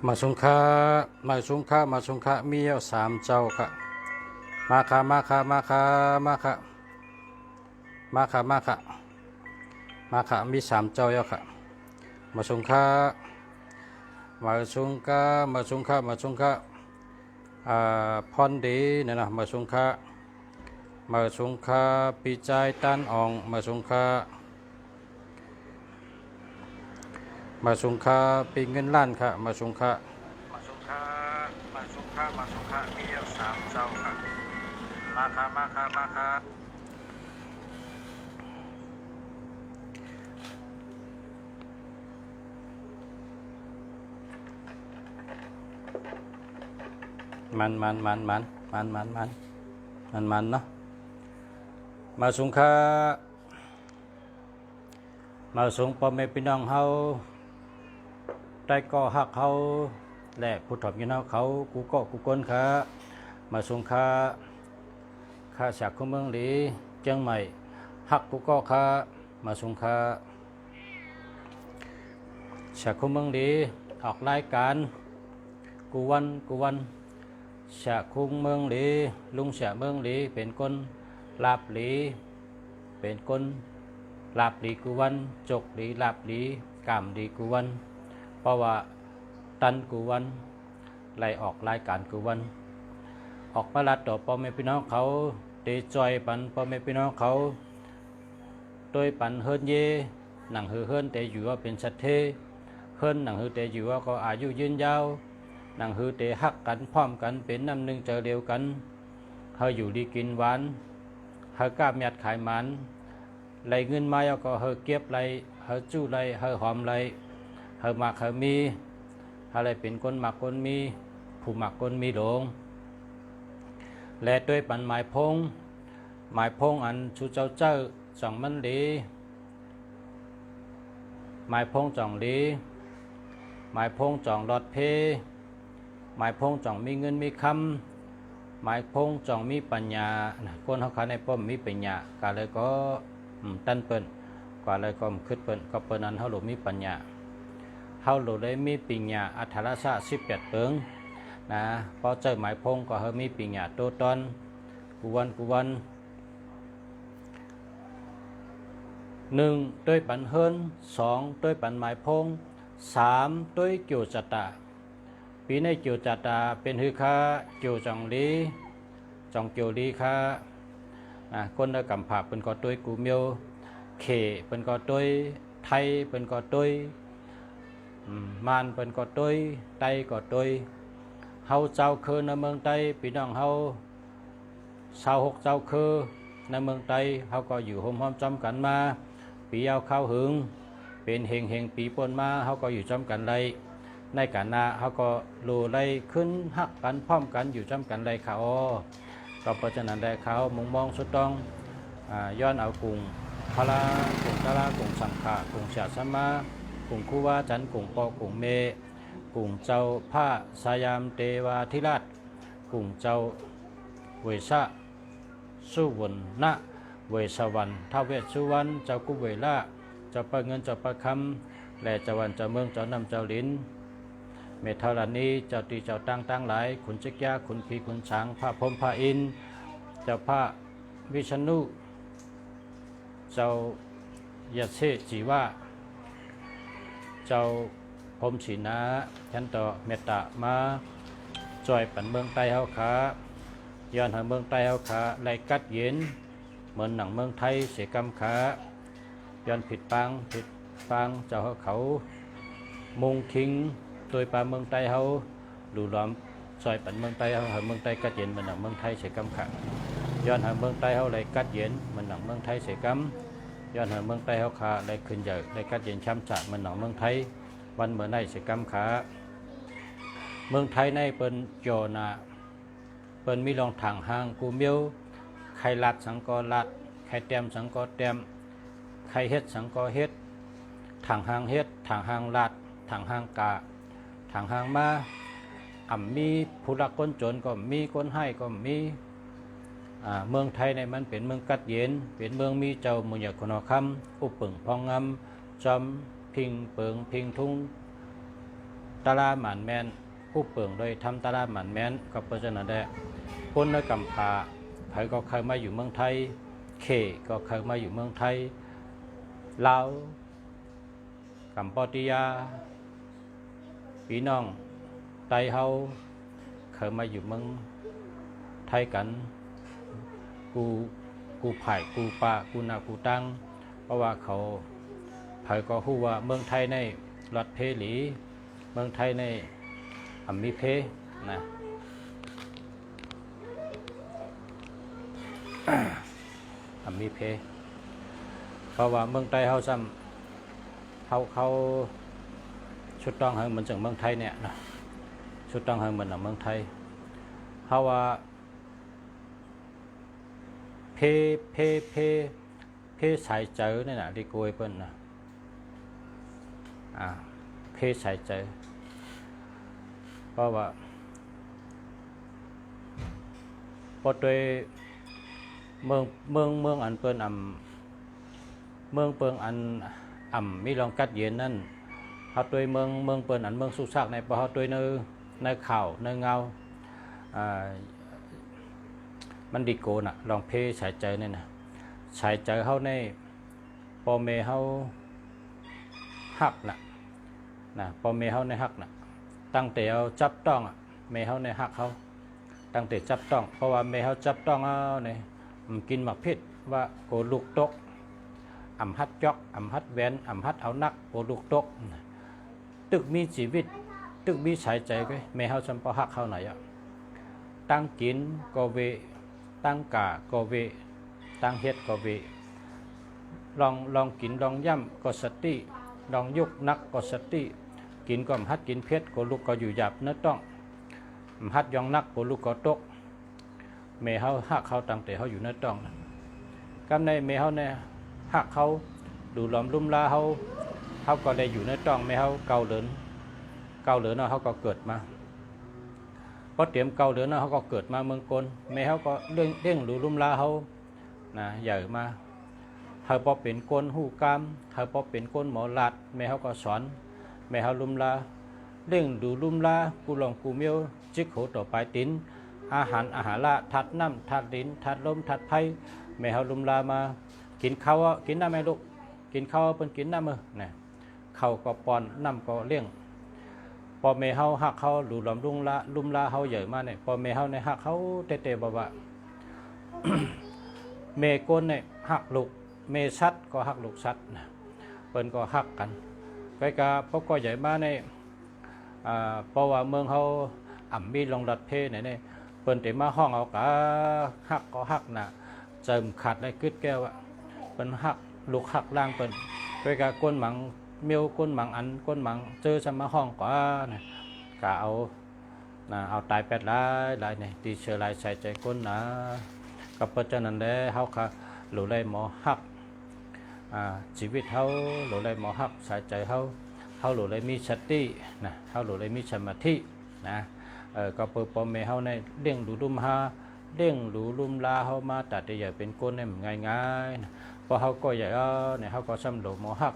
มาสงค้ามาสงค้ามีเยอะ3 เจ้าค่ะมาค่ะมาค่ะมาค่ะมาค่ะมาค่ะมาค่ะมาค่ะมี3 เจ้าเยอะค่ะมาสงค้ามาสงค้ามาสงค้ามาสงค้าพรดีเนี่ยนะมาสงค้ามาสงค้าปีใจตันอองมาสงค้ามาสงค้าปีเงินล้านค่ะมาสงค้ามาสงค้ามาสงค้ามาสงค้ามีเยอะ3 เจ้าค่ะมาค่ะมาค่ะมาค่ะมันเนาะมาสงค้ามาสงพ่อแม่พี่น้องเฮาได้ก่อฮักเฮาและผู้ถมยินเฮากูก็กูก้นค่ะมาสงค้าข้าจากของเมืองหลีเจียงใหม่ฮักกูก็ค่ะมาสงค้าจากของเมืองหลีออกรายการกูวันชะคุงเมืองหลีลุงชะเมืองหลีเป็นคนลาบหลีเป็นคนลาบหลีกูวันจกหลีลาบหลีกามหลีกูวันเพราะว่าตันกูวันไล่ออกรายการกูวันออกมาลัดต่อพ่อแม่พี่น้องเขาเตจอยปันพ่อแม่พี่น้องเขาโดยปันเฮิรนเยหนังเฮิรนแต่อยู่ว่าเป็นชัดเทเฮิรนหนังเฮิรแต่อยู่ว่าก็อายุยืนยาวหนังฮือเตะฮักกันพร้อมกันเป็นน้ำหนึ่งเจอเดียวกันเฮาอยู่ดีกินหวานเฮากล้าเมียดขายมันไหลเงินมาแล้วก็เฮาเก็บไหลเฮาจู้ไหลเฮาหอมไหลเฮาหมักเฮามีเฮาไหลเป็นคนหมักคนมีผู้หมักคนมีหลงและด้วยปันหมายพงอันชูเจ้าจ่องมันดีหมายพงจ่องดีหมายพงจ่องหลอดเพหมายพงจ่องมีเงินมีคำหมายพงจ่องมีปัญญาคนเขาขาในป้อมมีปัญญากาเลยก็ตั้นเปิ้นกว่าเลยก็ขึ้นเปิ้นก็เปิ้นนั้นเขาหลุมีปัญญาเขาหลุได้มีปัญญาอัธรสะ18 เปิงนะพอเจอหมายพงก็เขามีปัญญาโตตอนกูวัน1ด้วยปันเฮิน2ด้วยปันหมายพง3ด้วยเกี่ยวจัตตาปีในเกี่ยวจัตตาเป็นฮือค้าเกี่ยวจังลีจองเกี่ยวลีค้าคนละกำผาเป็นก็ตัวกูเมียวเขเป็นก็ตัวไทยเป็นก็ตัวมานเป็นก็ตัวไตก็ตัวเฮาเจ้าคือในเมืองไตพี่น้องเฮา26 เจ้าคือในเมืองไตเฮาก็อยู่โฮมจำกันมาปีเอาข้าวหึงเป็นเฮงปีปนมาเฮาก็อยู่จำกันไรในการนาเขาก็รู้ไรขึ้นหักกันพร้อมกันอยู่จำกันไรเขาก็เพราะฉะนั้นได้เขามองสุดต้องย้อนเอากลุ่มพลากลุ่มตะลากลุ่มสังขากลุ่มเสียสมากลุ่มคู่ว่าจันกลุ่มปอกลุ่มเมกลุ่มเจ้าผ้าสายามเทวาธิราชกลุ่มเจ้าเวชะสุวรรณเวสวรรณท้าวเวสสุวรรณเจ้ากุเวล่าเจ้าประเงินเจ้าประคำและเจ้าวันเจ้าเมืองเจ้านำเจ้าลิ้นเมธาลานีเจ้าตีเจ้าตั้งหลายขุนจักรยาขุนพีขุนช้างพระพรหมพระอินทร์เจ้าพระวิษณุเจ้ายะเชจีวะเจ้าพรหมศีนาฉันต่อเมตตามาจอยปันเมืองใต้เฮาขาย้อนหาเมืองใต้เฮาขาไล่กัดเย็นเหมือนหนังเมืองไทยเสกำขาย้อนผิดปางเจ้าเขามุงคิงโดยปลาเมืองใต้เขาดูล้อมซอยปันเมืองใต้เขาหาเมืองใต้กัดเย็นเหมือนหนังเมืองไทยเสกำขังย้อนหาเมืองใต้เขาเลยกัดเย็นเหมือนหนังเมืองไทยเสกำย้อนหาเมืองใต้เขาขาเลยขึ้นใหญ่เลยกัดเย็นช้ำฉะเหมือนหนังเมืองไทยวันเหมือนในเสกำขาเมืองไทยในเป็นโจนาเป็นมีรองถังหางกูเมียวไข่ลัดสังกอลัดไข่เต็มสังกอเต็มไข่เฮ็ดสังกอเฮ็ดถังหางเฮ็ดถังหางลัดถังหางกาทางหางมามีผู้รักคนจนก็มีคนให้ก็มีเมืองไทยในมันเป็นเมืองกัดเย็นเป็นเมืองมีเจ้ามุญญคนคำอุปึ่งพองงำจอมพิงเปิงพิงทุ่ง ตาลาหมันแมนผู้เปิงโดยทำตาลาหมันแมนก็เพราะฉะนั้นได้คนในกัมพาไผก็เคยมาอยู่เมืองไทยเคก็เคยมาอยู่เมืองไทยลาวกัมพูชาพี่น้องไตเฮาเคยมาอยู่เมืองไทยกันกูไผ่กูปะกูนากูตังเพราะว่าเขาไผ่ก็ฮู้ว่าเมืองไทยในรัฐเพหลีเมืองไทยในอัมมีเพนะอัมมีเพเพราะว่าเมืองไทยเฮาซ้ำเขาชุดต้องให้เหมือนจังเมืองไทยเนี่ยนะชุดต้องให้เหมือนเมืองไทยเพราะว่าเพสายเจอเนี่ยนะที่กวยเปิ้นนะเพสายเจอเพราะว่าพอโดยเมืองอันเปิ้นเมืองเปิ้งอันมีลองกัดเย็นนั่นเขาโดยเมืองเปิ้นอันเมืองสุสักในพอเขาโดยในข่าวในเงามันดีโกน่ะลองเพสายเจอเนี่ยนะสายเจอเขาในพอเมเขาหักนะพอเมเขาในหักนะตั้งแต่เอาจับต้องเมเขาในหักเขาตั้งแต่จับต้องเพราะว่าเมเขาจับต้องเอาเนี่ยกินหมักเพชรว่าโกลูกตกหัดจอกหัดแหวนหัดเอานักโกลูกตกตึกมีชีวิตตึกมีสายใจก็เมเขาจำพอหักเขาไหนตั้งกินก็เวตั้งกาก็เวตั้งเฮ็ดก็เวลองกินลองย่ำก็สติลองยกนักก็สติกินก็หัดกินเพชรก็ลูกก็อยู่หยาบเนื้อต้องหัดยองนักก็ลูกก็ตกเมเขาหักเขาตั้งแต่เขาอยู่เนื้อต้องกำในเมเขาเนี่ยหักเขาดูหลอมลุ่มลาเขาก็ได้อยู่เนื้อต้องเมเขาเกาเหลือนเนาะเขาก็เกิดมาพอเตรียมเกาเหลือนเนาะเขาก็เกิดมาเมืองกลเมเขาก็เด้งดูลุ่มลาเขานะใหญ่มาเขาพอเป็นก้นหูกามเขาพอเป็นก้นหมอลาดแม่เขาก็สอนแม่เขาลุมลาเร่งดูลุมลากูลองกูเมียวจิกโหต่อไปตินอาหารละทัดน้ำทัดลิ้นทัดลมทัดไผ่แม่เขาลุมลามากินข้าวกินน้ำแม่ลูกกินข้าวเป็นกินน้ำมือเนี่ยข้าวก็ปอนน้ำก็เลี้ยงพอแม่เขาหักเขาดูลำลุมลาเขาใหญ่มากเนี่ยพอแม่เขาเนี่ยหักเขาเตะบ่า เมก้นเนี่ยหักลูกเมชัดก็หักลูกชัดเปิ้นก็หักกันไปกะพวกก็ใหญ่มาในเพราะว่าเมืองเขามีลงรัดเพเนี่ยเปิ้นแต่มาห้องเอากะหักก็หักน่ะเจิมขัดได้กึดแก้วเปิ้นหักลูกหักล่างเปิ้นไปกะก้นหมังเมียวก้นหมังอันก้นหมังเจอจะมาห้องก็กะเอาตายแปดลายเนี่ยตีเชื้อลายใส่ใจก้นนะก็เพราะฉะนั้นแล้วเขาค่ะหลุดเลยหมอหักชีวิตเขาหลุดเลยหมอหักสายใจเขาหลุดเลยมีสตินะเขาหลุดเลยมีสมาธินะก็เปิดปมเมเขาในเด้งดูลุ่มฮาเด้งดูลุ่มลาเขามาตัดใหญ่เป็นก้นเนี่ยง่ายๆนะพอเขาก็ใหญ่เนี่ยเขาก็ซ้ำหลุดหมอหั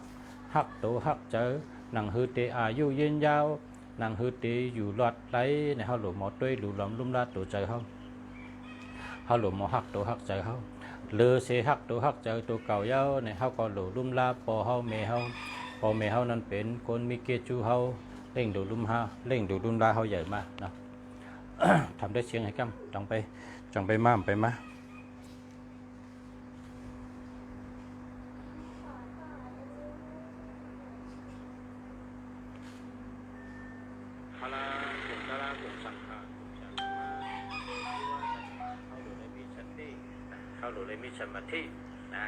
กตัวหักเจอหนังฮือเตอายุยืนยาวหนังฮือเตอยู่หลอดไหลเนี่ยเขาหลุดหมอด้วยหลุดหลอมลุ่มลาตัวใจเขาหลุดหมอหักตัวหักใจเขาเลือเสหักตัวหักใจตัวเก่าเย้าเนี่ยเขาก็หลุดลุ่มลาพอเขาเมเขาพอเมเขานั้นเป็นคนมีเกจูเขาเล่งดูลุ่มฮาเล่งดูลุ่มลาเขาใหญ่มากนะ ทำได้เชียงให้กัจังไปม่ามไปมาเขาหลุดเลยมีสมาธินะ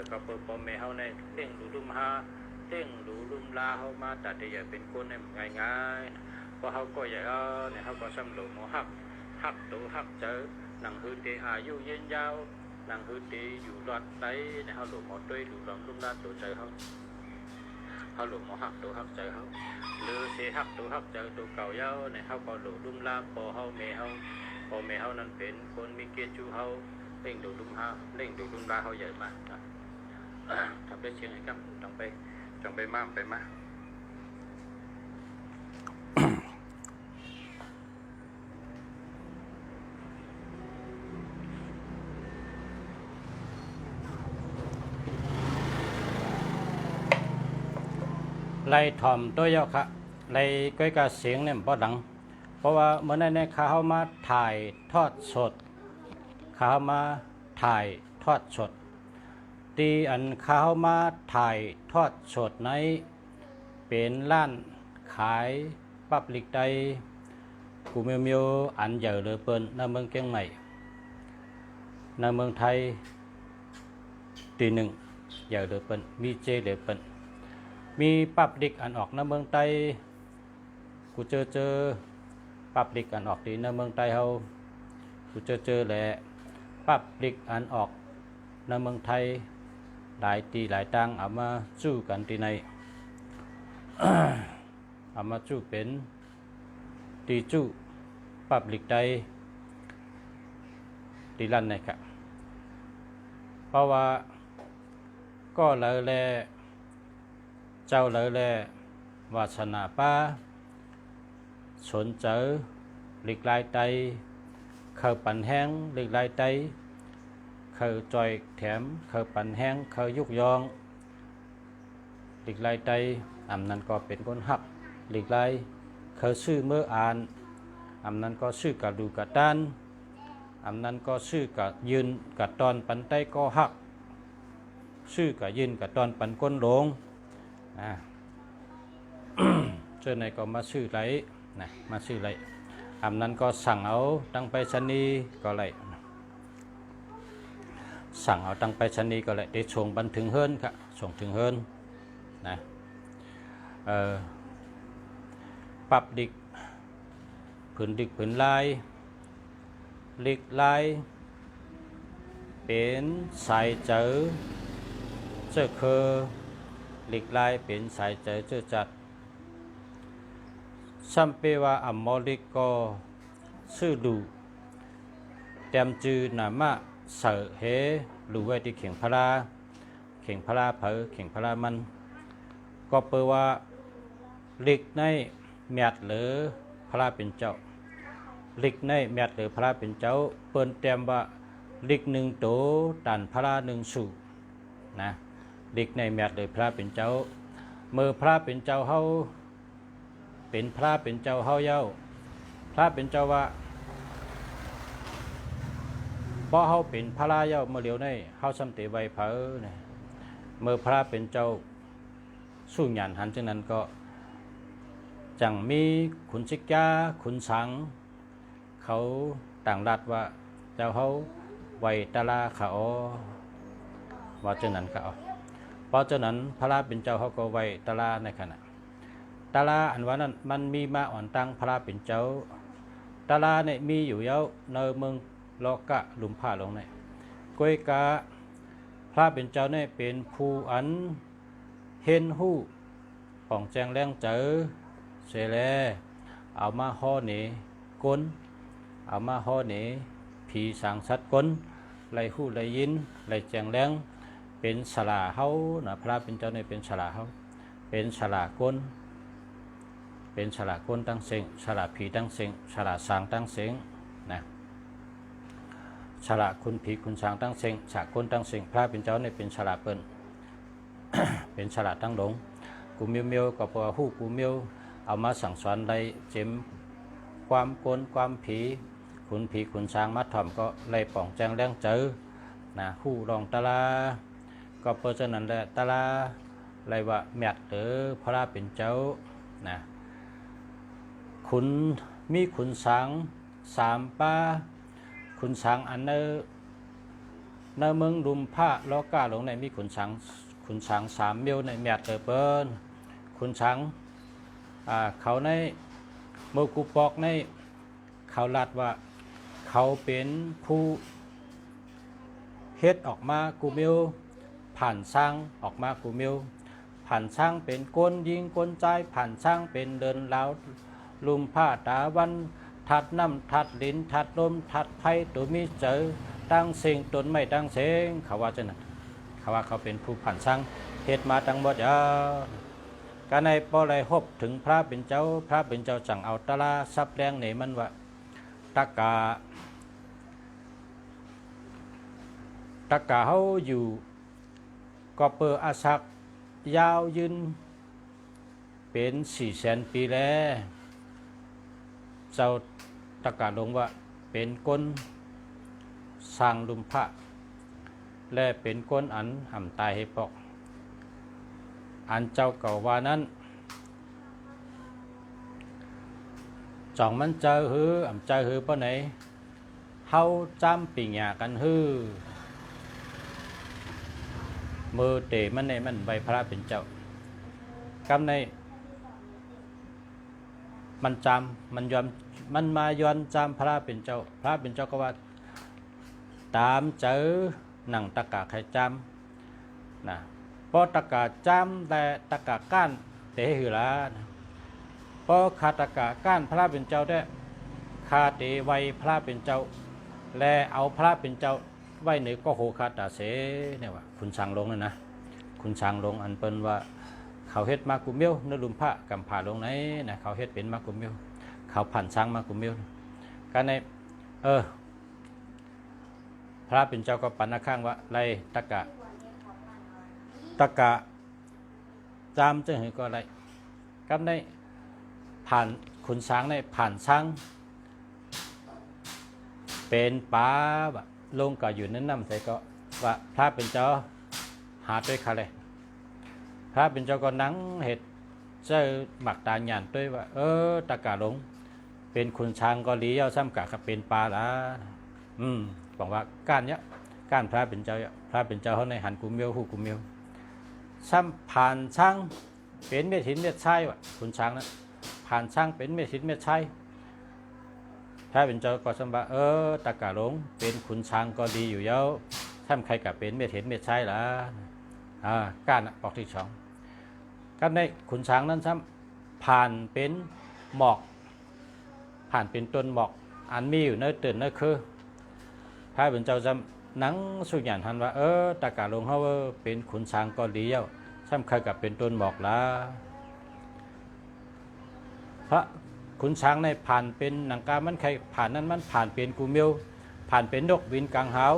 ก็เปิดปมเมเขาในเล่งดูลุ่มฮาเล่งดูลุ่มลาเขามาตัดใหญ่เป็นคนเนี่ยง่ายๆพอเขาก็ใหญ่เนี่ยเขาก็ซ้ำหลุดหมอหักตัวหักเจอหนังฮือตีอายุยืนยาวหนังฮือตีอยู่รอดไหลเนี่ยเขาหลุดหมอด้วยหลุดหลอมลุ่มลาตัวใจเขาหลุดหมอหักตัวหักใจเขาหรือเสหักตัวหักใจตัวเก่าเย้าเนี่ยเขาก็หลุดลุ่มลาพอเขาเมเขานั้นเป็นคนมีเกียรติชูเขาเล่งดูลุ่มฮาเล่งดูลุ่มลาเขาใหญ่มากทำได้เชียงให้กัจังไปม่ามไปมา ไล่ถ่อมตัวยาวค่ะไล่ก้อยกาเสียงเนี่ยบ่ดังเพราะว่าเมื่อนั้นเนี่ยข้าเข้ามาถ่ายทอดสดข้าเข้ามาถ่ายทอดสดตีอันข้าเข้ามาถ่ายทอดสดในเป็นร้านขายปับลิกใดกูเมียวอันใหญ่เลยเปิ้นในเมืองเชียงใหม่ในเมืองไทยตีหนึ่งใหญ่เลยเปิ้นมีเจเลยเปิ้นมีปับลิกอันออกในเมืองไทยกูเจอปับลิกอันออกดีในเมืองไทยเฮากูเจอแหละปับลิกอันออกในเมืองไทยหลายตีหลายตังเอามาสู้กันที่ใน เอามาสู้เป็นตีจู้ปับลิกใดตีลั่นนี่ครับเพราะว่าก็เลยแลเจ้าเลยแลวาสนาป้าสนเจอลิกลายไตเขาปั่นแห้งลิกลายไตเขาจอยแถมเขาปั่นแห้งเขายุกยองลิกลายไตอำนั้นก็เป็นคนหักลิกลายเขาชื่อเมื่ออ่านอำนั้นก็ชื่อกับดูกับด้านอำนั้นก็ชื่อกับยืนกับตอนปันไตก็หักชื่อกับยืนกับตอนปันก้นหลงเจอในก็มาชื่อไรนะมาชื่อไรอำนั้นก็สั่งเอาตั้งไปชนีก็ไรสั่งเอาตั้งไปชนีก็ไรได้ส่งบันถึงเฮิรนค่ะส่งถึงเฮิรนนะปรับดิกผืนดิกผืนลายลิกลายเป็นสายเจอเจ้าเคอลิกลายเป็นสายเจอเจ้าจัดซัมเปว่าอัมมอลิกก็ชื่อดูเต็มจือหนามะเสือเฮดูไว้ที่เขียงพระเขียงพระเผอเขียงพระมันก็เปว่าลิกในเมียดหรือพระเป็นเจ้าลิกในเมียดหรือพระเป็นเจ้าเปิ้นเต็มว่าลิกหนึ่งโตตันพระหนึ่งสู่นะลิกในเมียดหรือพระเป็นเจ้าเมื่อพระเป็นเจ้าเฮาเป็นพระเป็นเจ้าเฮาเย้าพระเป็นเจ้าว่าเพราะเฮาเป็นพระเย้าเมื่อเดียวในเฮาสำเตไว้เผอเนี่ยเมื่อพระเป็นเจ้าสู้หยันหันจังนั้นก็จังมีขุนชิกยาขุนสังเขาต่างรัฐว่าเจ้าเฮาไว้ตาลาเขาว่าจังนั้นก็เพราะฉะนั้นพระเป็นเจ้าเขาก็ไว้ตาลาในขณะตาลาอันว่านั้นมันมีมาอ่อนตั้งพระเป็นเจ้าตาลาเนี่ยมีอยู่เยอะในเมืองลอกะลุมผ้าลงในก้อยกะพระเป็นเจ้าเนี่ยเป็นผู้อันเห็นหู้ป่องแจงแรงเจอเสแลเอามาห่อเหนก้นเอามาห่อเหนผีสางสัตว์ก้นไหลหู้ไหลยินไหลแจงแรงเป็นสลาเฮานะพระเป็นเจ้าเนี่ยเป็นสลาเฮาเป็นสลาก้นเป็นสลาก้นตั้งเสียงสลาผีตั้งเสียงสลาสางตั้งเสียงนะสลาคุณผีคุณสางตั้งเสียงสาก้นตั้งเสียงพระเป็นเจ้าเนี่ยเป็นสลาเปิ้น เป็นสลาตั้งหลงกูเมียวก็พอหู้กูเมียวเอามาสั่งสอนได้เจ็มความก้นความผีคุณผีคุณสางมัดถ่อมก็ไล่ป่องแจงแรงเจอนะหู้รองตาลาก็เพราะฉะนั้นแหละตาลาไล่ว่าแมดหรือพระเป็นเจ้านะขุนมีขุนสางสามป้าขุนสางอันในเมืองดุมผ้าล้อกาหลงในมีขุนสางสามเมียวในแมดเตอเปิ้นขุนสางเขาในเมื่อกูปอกในเขาลัดว่าเขาเป็นผู้เฮ็ดออกมากูเมียวผ่านสร้างออกมากูเมียวผ่านสร้างเป็นก้นยิงก้นใจผ่านสร้างเป็นเดินแล้วลุมผ้าตาวันทัดน้ำทัดลิ้นทัดลมทัดไผ่ตัวมีเจอตั้งเสียงตนไม่ตั้งเสียงเขาว่าจังนั้นเขาว่าเขาเป็นผู้ผ่านสร้างเฮ็ดมาตั้งบ่ยาการในปอไรหบถึงพระเป็นเจ้าพระเป็นเจ้าจังเอาตะลาซับแรงนี่มันว่าตะกาเฮาอยู่ก็เปิดอาศักยาวยืน เป็น400,000 ปีแล้วเจ้าตะกาลงว่าเป็นก้นสร้างลุมพระและเป็นก้นอันหำตายให้ปอกอันเจ้าเก่าว่านั้นจองมันเจอหืออ่ำเจอหือป้อไหนเฮาจำปีหยากันหือมือเตะมันในมันใบพระเป็นเจ้ากำในมันจำมันยอมมันมาย้อนจำพระเป็นเจ้าพระเป็นเจ้าก็ว่าตามเจอหนังตะกาใครจำนะพอตะกาจำแต่ตะกาก้านเตะหือละพอขาตะกาก้านพระเป็นเจ้าได้คาเตไวพระเป็นเจ้าและเอาพระเป็นเจ้าไว้ในก็โหคาตาเสเนี่ยว่าคุณช้างลงนะคุณช้างลงอันเปิ้นว่าเขาเฮ็ดมากุเมียวนลุมพระกำผ่าลงไหนนะเขาเฮ็ดเป็นมากุเมียวเขาผ่านช้างมากุเมียวกันในพระเป็นเจ้าก็ปันข้างว่าไรตะกะจามจะเห็นก็ไรกับในผ่านขุนช้างในผ่านช้างเป็นป้าแบบลงก็อยู่นั้นนำใส่ก็ว่าพระเป็นเจ้าหาด้วยค่ะเลยพระเป็นเจ้าก็นั่งเห็ดเจ้าหมักตาหยานด้วยว่าตะกาหลงเป็นขุนช้างก็ลี้เอาซ้ำกะกับเป็นปลาละบอกว่าก้านเนี้ยก้านพระเป็นเจ้าพระเป็นเจ้าเขาในหันกุมเมียวหูกุมเมียวซ้ำผ่านช้างเป็นเม็ดหินเม็ดทรายวะขุนช้างนั้นผ่านช้างเป็นเม็ดหินเม็ดทรายพระเป็นเจ้าก็สมบัติตะกาหลงเป็นขุนช้างก็ดีอยู่แล้วท่านใครกับเป็นเม็ดเห็นเม็ดทรายละก้านปอกที่สองกันในขุนช้างนั้นซ้ำผ่านเป็นหมอกผ่านเป็นต้นหมอกอันมีอยู่ในตื่นนั่นคือพระเป็นเจ้าซ้ำนังสุญญานทันว่าตะกาหลงเขาเป็นขุนช้างก็ดีแล้วซ้ำใครกับเป็นต้นหมอกละพระขุนช้างในผ่านเป็นหนังกามันใครผ่านนั้นมันผ่านเป็นกูเมียวผ่านเป็นนกบินกลางหาว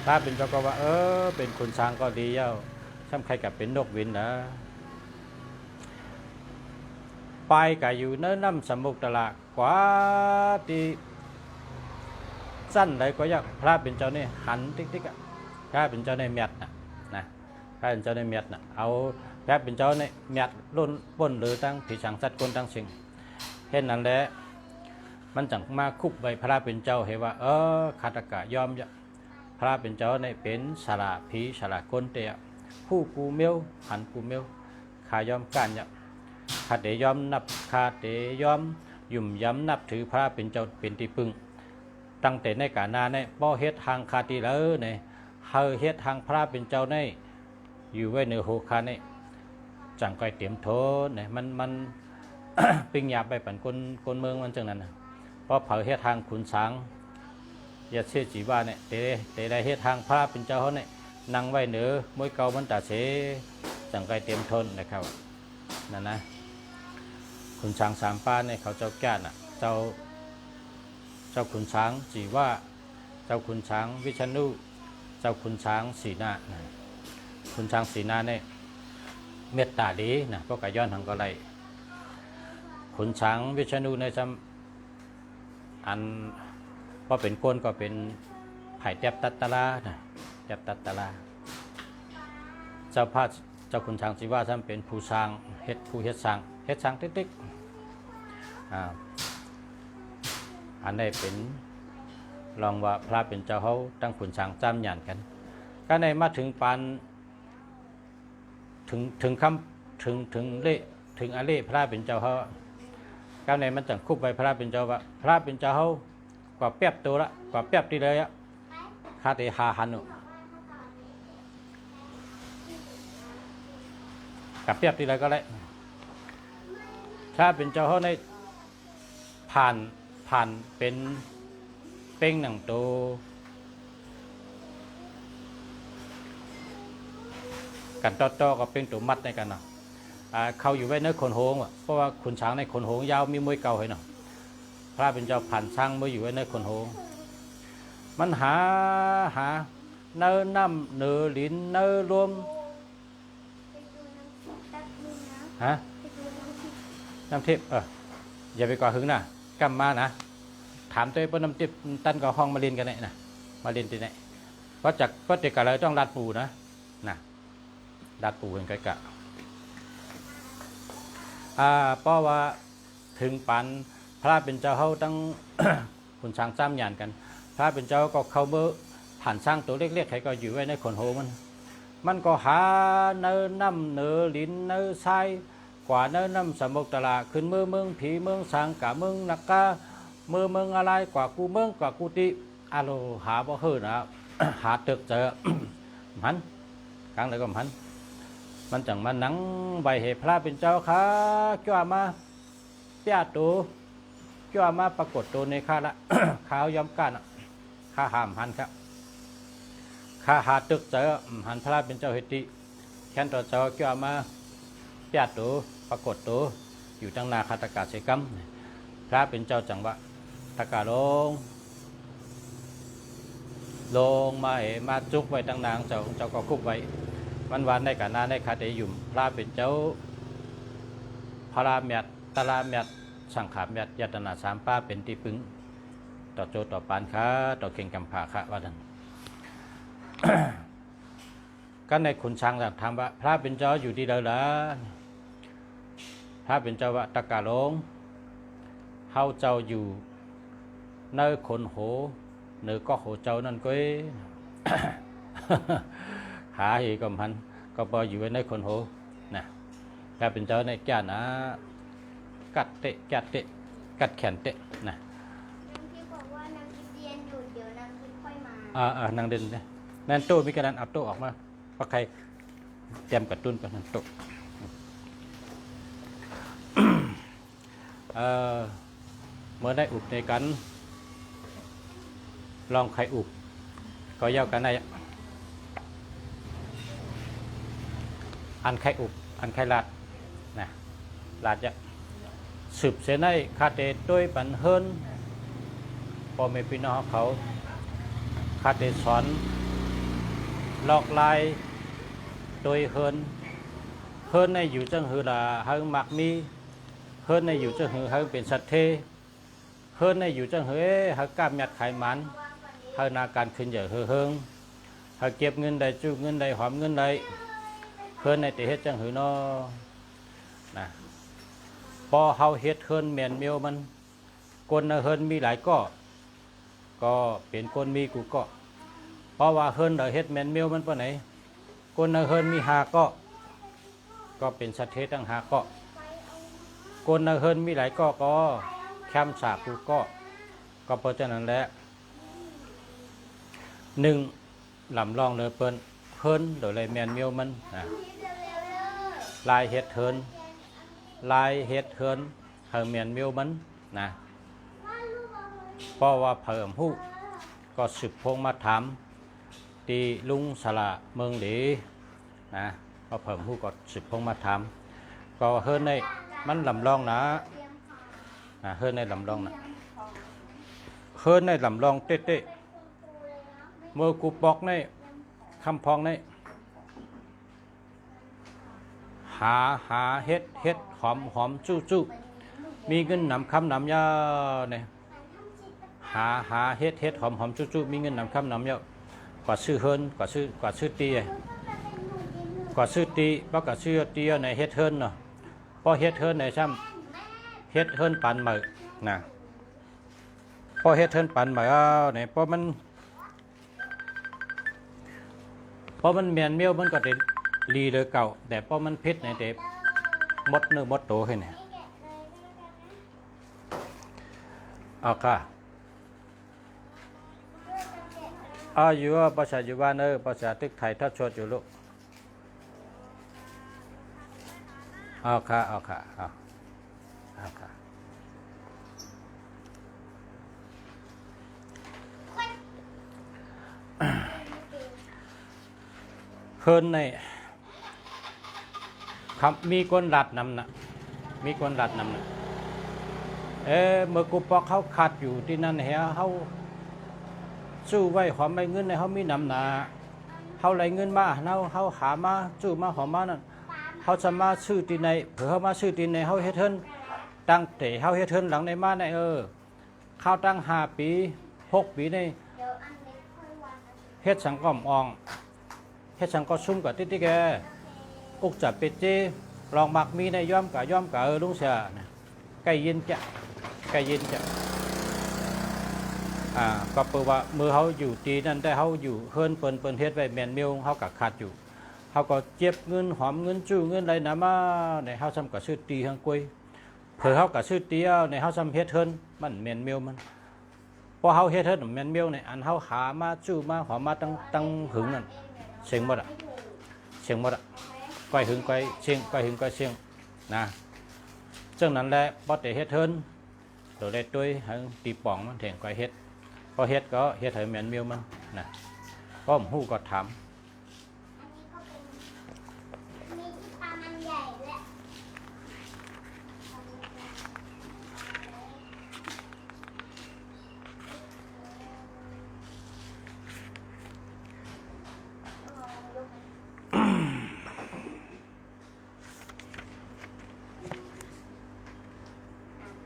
ถ้าเป็นเจ้าก็ว่าเป็นขุนช้างก็ดีแล้วซ้ำใครกับเป็นนกบินนะไปกับอยู่เนื้อน้ำสมุกตลาดกว่าที่สั้นเลยก็ยากพระเป็นเจ้านี่หันติ๊กๆอ่ะพระเป็นเจ้าในเมียดนะพระเป็นเจ้าในเมียดนะเอาพระเป็นเจ้าในเมียดล้นป้นหรือตั้งผีสังสัตว์คนตั้งสิ่งเห็นนั้นแหละมันจังมาคุบใบพระเป็นเจ้าเห็นว่าคาตกะยอมพระเป็นเจ้าในเป็นสาราผีสาราคนเตะผู้กูเมียวหันกูเมียวขายอมกันคาเตยอมนับคาเตยอมยุ่มย้ำนับถือพระเป็นเจ้าเป็นที่พึ่งตั้งแต่ในกานาในป้อเฮ็ดทางคาติแล้วในเฮาเฮ็ดทางพระเป็นเจ้าในอยู่ไว้ในโหคาในจังก้อยเตรียมโทเนี่ยมัน ปิงหยาบไปปั่นคนเมืองมันจังนั้นนะเพราะเผาเฮ็ดทางขุนช้างอย่าเชื่อจีว่าเนี่ยแต่ได้เฮ็ดทางพระเป็นเจ้าเขาเนี่ยนั่งไว้เหนือมวยเก่ามันตาเสจังก้อยเตรียมทนนะครับนั่นนะขุนช้างสามป้าเนี่ยเขาเจ้าแก่น่ะเจ้าขุนช้างจีว่าเจ้าขุนช้างวิชนุเจ้าขุนช้างสีนาขุนช้างสีนาเนี่ยเมตตาดีนะพวกกย้อนทางก็ไรขุนช้างวิชนุในซ้ำอันพอเป็นก้นก็เป็นไผ่แทบตัตตะลานะแทบตัตตะลาเจ้าพระเจ้าขุนช้างจีว่าซ้ำเป็นผู้ช้างเฮ็ดช้างติ๊กอันนี้เป็นลองว่าพระเป็นเจ้าเขาตั้งขุนช้างจำหยานกันก็ในมาถึงปานถึงคำถึงเละถึงอเล่พระเป็นเจ้าเขาก็ในมันจังคุบไปพระเป็นเจ้าว่าพระเป็นเจ้าเขากว่าเปียบตัวละกว่าเปียบที่เลยอะคาเตหาหันกับเปียบที่เลยก็เลยถ้าเป็นเจ้าเขาในผ่านเป็นเป้งหนังโตกันต่อก็เป็นตัวมัดในกันเนาะเขาอยู่ไว้ในคนโหงเพราะว่าขุนช้างในคนโหงยาวมีมวยเก่าให้เนาะพระเป็นเจ้าผ่านช้างมาอยู่ไว้ในคนโหงมันหาเนื้อน้ำเนื้อลิ้นเนื้อรวมฮะ น้ำทิพย์อย่าไปก่อหึงนะกำมานะถามตัวเปิ้ลน้ำทิพย์ตั้นกับห้องมาเรียนกันเนี่ยนะมาเรียนที่ไหนเพราะจากก็ติดกับอะไรต้องรัดปูนะรัดปูเป็นไกกะเพราะว่าถึงปันพระเป็นเจ้าเขาตั้ง คุณช้างซ้ำหยานกันพระเป็นเจ้าก็เขาเมื่อผ่านสร้างตัวเล็กๆใครก็อยู่ไว้ในขนโหมันก็หาเนื้อน้ำเนื้อลิ้นเนื้อไส้กว่าเนื้อน้ำสมุกตลาขึ้นเมืองผีเมืองสังกะเมืองนักกาเมืองอะไรกว่ากูเมืองกว่ากูติอาโลหาบ่เฮือนะ หาตึกเจอ มันกลางเลยก็มันจังมานังใบเหตุพระเป็นเจ้าค่ะจ้ามาเปียตัวจ้ามาปรากฏตัวในข้าละ ข้าวยำกันข้าหามหันครับข้าหาตึกเจอหันพระเป็นเจ้าเหตุแค่นต่อเจ้าจ้ามาเปียตัวปรากฏตัวอยู่ตั้งนาคาตกาเสกัมพระเป็นเจ้าจังหวะตะกาลงมาจุกไว้ตั้งนางเจ้าก็คุบไว้วันในการนาในคาเตยุ่มพระเป็นเจ้าพระเมียดตะลาเมียดสังขารเมียดยตนาสามป้าเป็นที่ปึงต่อโจต่อปานค้าต่อเข่งกำผาคะว่าดัน ก็ในขุนช้างถามว่าพระเป็นเจ้าอยู่ที่ใดล่ะพระเป็นเจ้าว่าตะกาลงเฮาเจ้าอยู่ในคนโหเนื้อก็โหเจ้านั่นก็ หาอีกก็มันก็พออยู่ในคนโหนะถ้าเป็นเจ้าในแก่นะกัดเตะกัดแขนเตะนะที่บอกว่านางกินเรียนอยู่เดี๋ยวนางกินค่อยมานางเดินเนี่ยนั่นโต้มีกระดานอับโต้ออกมาเพราะใครเตรียมกระตุ้นกันนั่นโต้เมื่อได้อุบในกันลองใครอุบก็เย้ากันได้อันใครอุบอันใครลาดนะลาดจะสืบเสนให้คาเตด้วยปันเฮิรนพอไม่พี่น้องเขาคาเตสอนลอกลายโดยเฮิรนในอยู่จังหือละเฮิรมักมีเฮิรนในอยู่จังหือเฮิรเป็นสัตเทเฮิรนในอยู่จังหือเฮิรกล้ามยัดไขมันเฮิรนาการขึ้นใหญ่เฮิรเฮิรเก็บเงินได้จูบเงินได้หอมเงินได้เฮิรนในแต่เฮ็ดจังหือเนาะนะพอเฮาเฮ็ดเฮิรนแม่นเมียวมันกลเฮิรนมีหลายก็เป็นกลมีกูเพราะว่าเฮิรนเฮ็ดแม่นเมียวมันปานไหนกลเฮิรนมีหาก็เป็นสัตเทตั้งหากลเฮิรนมีหลายก็แคมสากูก็เพราะฉะนั้นแหละ1ลำลองเลยเพิ่นโดยเลยแม่นเมียวมันลายเฮ็ดเฮิรนเฮิรแม่นเมียวมันนะเพราะว่าเพิ่มฮู้ก็สืบพงมาถามตีลุงสละเมืองดีนะพอเพิ่มฮู้ก็สืบพงมาถามก็เฮิรนในมันลำลองนะเฮิรนในลำลองนะเฮิรนในลำลองเต้เมื่อกูปอกในคำพองในหาเฮ็ดหอมจู้มีเงินนำคำนำยาเนี่ยหาเฮ็ดหอมจู้มีเงินนำคำนำยากว่าซื้อเฮิรนกว่าซื้อตีเพราะกว่าซื้อตีในเฮ็ดเฮิรนเนาะพอเฮ็ดเฮิรนในซ้ำเฮ็ดเฮิรนปันใหม่นะพอเฮ็ดเฮิรนปันใหม่เนี่ยเพราะมันเมียนเมียวมันก็ได้ลีเลยเก่าแต่พอมันพิษในเด็บมดเนื้อมดโตให้เนี่ยเอาค่ะอยู่ว่าภาษาอยู่บ้านภาษาตึกไทยถ้าชดอยู่ลูกเอาค่ะเอาค่ะเฮิรนในครับมีคนหลัดนำนะเมื่อกูปอกเขาขาดอยู่ที่นั่นเขาสู้ไว้หอมใบเงินในเขามีนำหนาเขาไหลเงินมาเขาหามาสู้มาหอมมานั่นเขาจะมาซื้อตีในเผื่อเขามาซื้อตีในเขาเฮ็ดเฮิรน ตั้งแต่เฮาเฮ็ดเทินหลังในมาในข้าวตั้ง5 ปี 6 ปีใน เดี๋ยวอันเล็กค่อยวันกัน เฮ็ดสังก้อมอองเฮ็ดสังก็ซุ่มกับติแกอุกจับเป็ดเจลองมักมีในย่อมกะลุงเสียนะใกล้เย็นจะก็เปิดว่ามือเขาอยู่ตีนั่นแต่เขาอยู่เฮิรนเปิ้นเฮ็ดไว้แมนมิวเขาก็ขาดอยู่เขาก็เจ็บเงินหอมเงินจู้เงินอะไรนะมาในเขาซ้ำกับซื้อตีทางกล้วยเผื่อเขากับซื้อตีเอาในเขาซ้ำเฮ็ดเฮิรนมันแมนมิวมันพอเขาเฮ็ดเฮิรนแมนมิวในอันเขาหามาจู้มาหอมมาตั้งหึงนั่นเสียงหมดอ่ะก้อยหึงก้อยเชียงนะซึ่งนั้นแหละพอแต่เฮ็ดเฮิรนตัวได้ตุ้ยให้ตีป่องมันแทงก้อยเฮ็ดพอเฮ็ดก็เฮ็ดให้แมนมิวมันนะก็หู้ก็ถาม อันนี้ก็เป็นมีที่ปลามันใหญ่และ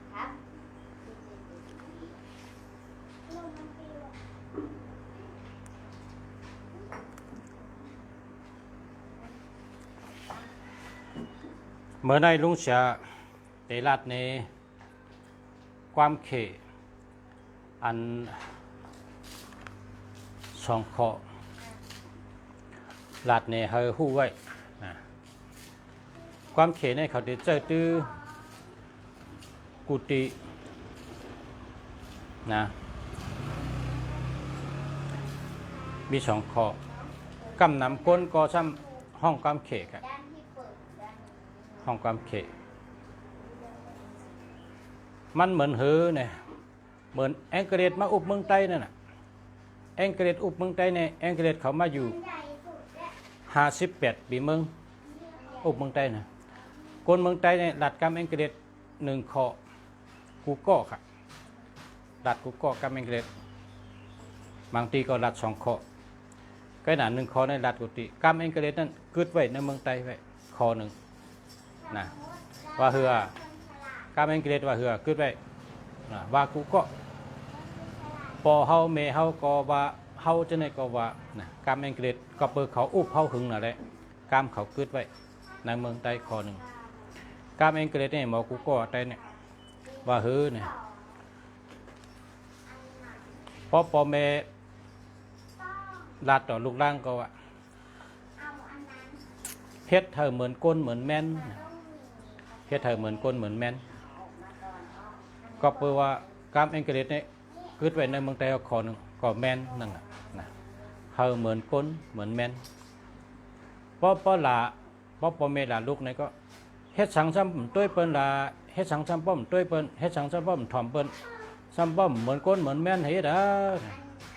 ครับลงมันปิว เมื่อในลุงเสียเตลัดในความเขอันสองข้อลัดในเฮอหู้ไว้นะความเขในเขาได้เจอตื้อกุฏินะมีสองข้อกำนำก้นก็ซ้ำห้องความเขก ด้านที่เปิดด้านนี้ ห้องความเขตมันเหมือนเนี่ยเหมือนแองเกฤษมาอุบเมืองใต้นั่นน่ะแองเกฤษอุบเมืองใต้เนี่ยแองเกฤษเขามาอยู่ ใหญ่สุดและ 58 ปีเมืองอุบเมืองใต้น่ะคนเมืองใต้เนี่ยรัดกรรมแองเกฤษ1ข้อกูก็ค่ะรัดกูก็กรรมแองเกฤษบางทีก็รัด2ข้อก็หนา1ข้อในรัดกุฏิกรรมแองเกฤษนั่นกึดไว้ในเมืองใต้ไว้ข้อหนึ่งนะว่าเหือกามแองเกฤษว่าเหือกึดไว้นะว่ากูก็พอเฮาเมเฮาก็ว่าเฮาจะไหนก็ว่านะกามแองเกฤษก็เปิดเขาอุบเฮาหึงนั่นแหละกามเขากึดไว้ในเมืองใต้ข้อหนึ่งกามแองเกฤษเนี่ยหมอกูก็ใต้เนี่ยว่าเหือเนี่ยพอเมลาดต่อลูกล่างก็ว่า เอาอันนั้น เฮ็ดเธอเหมือนก้นเหมือนแม่นเฮ็ดเธอเหมือนก้นเหมือนแม่นก็เปิดว่ากามแองเกฤษเนี่ยกึดไว้ในเมืองไทยข้อหนึ่งก็แม่นนั่นน่ะนะเธอเหมือนก้นเหมือนแม่นพอเมลาลูกเนี่ยก็เฮ็ดสังซ้ำต้วยเปิ้นลาเฮ็ดสังซ้ำป้อมต้วยเปิ้นเฮ็ดสังซ้ำป้อมถ่อมเปิ้นซ้ำป้อมเหมือนก้นเหมือนแม่นเฮ็ด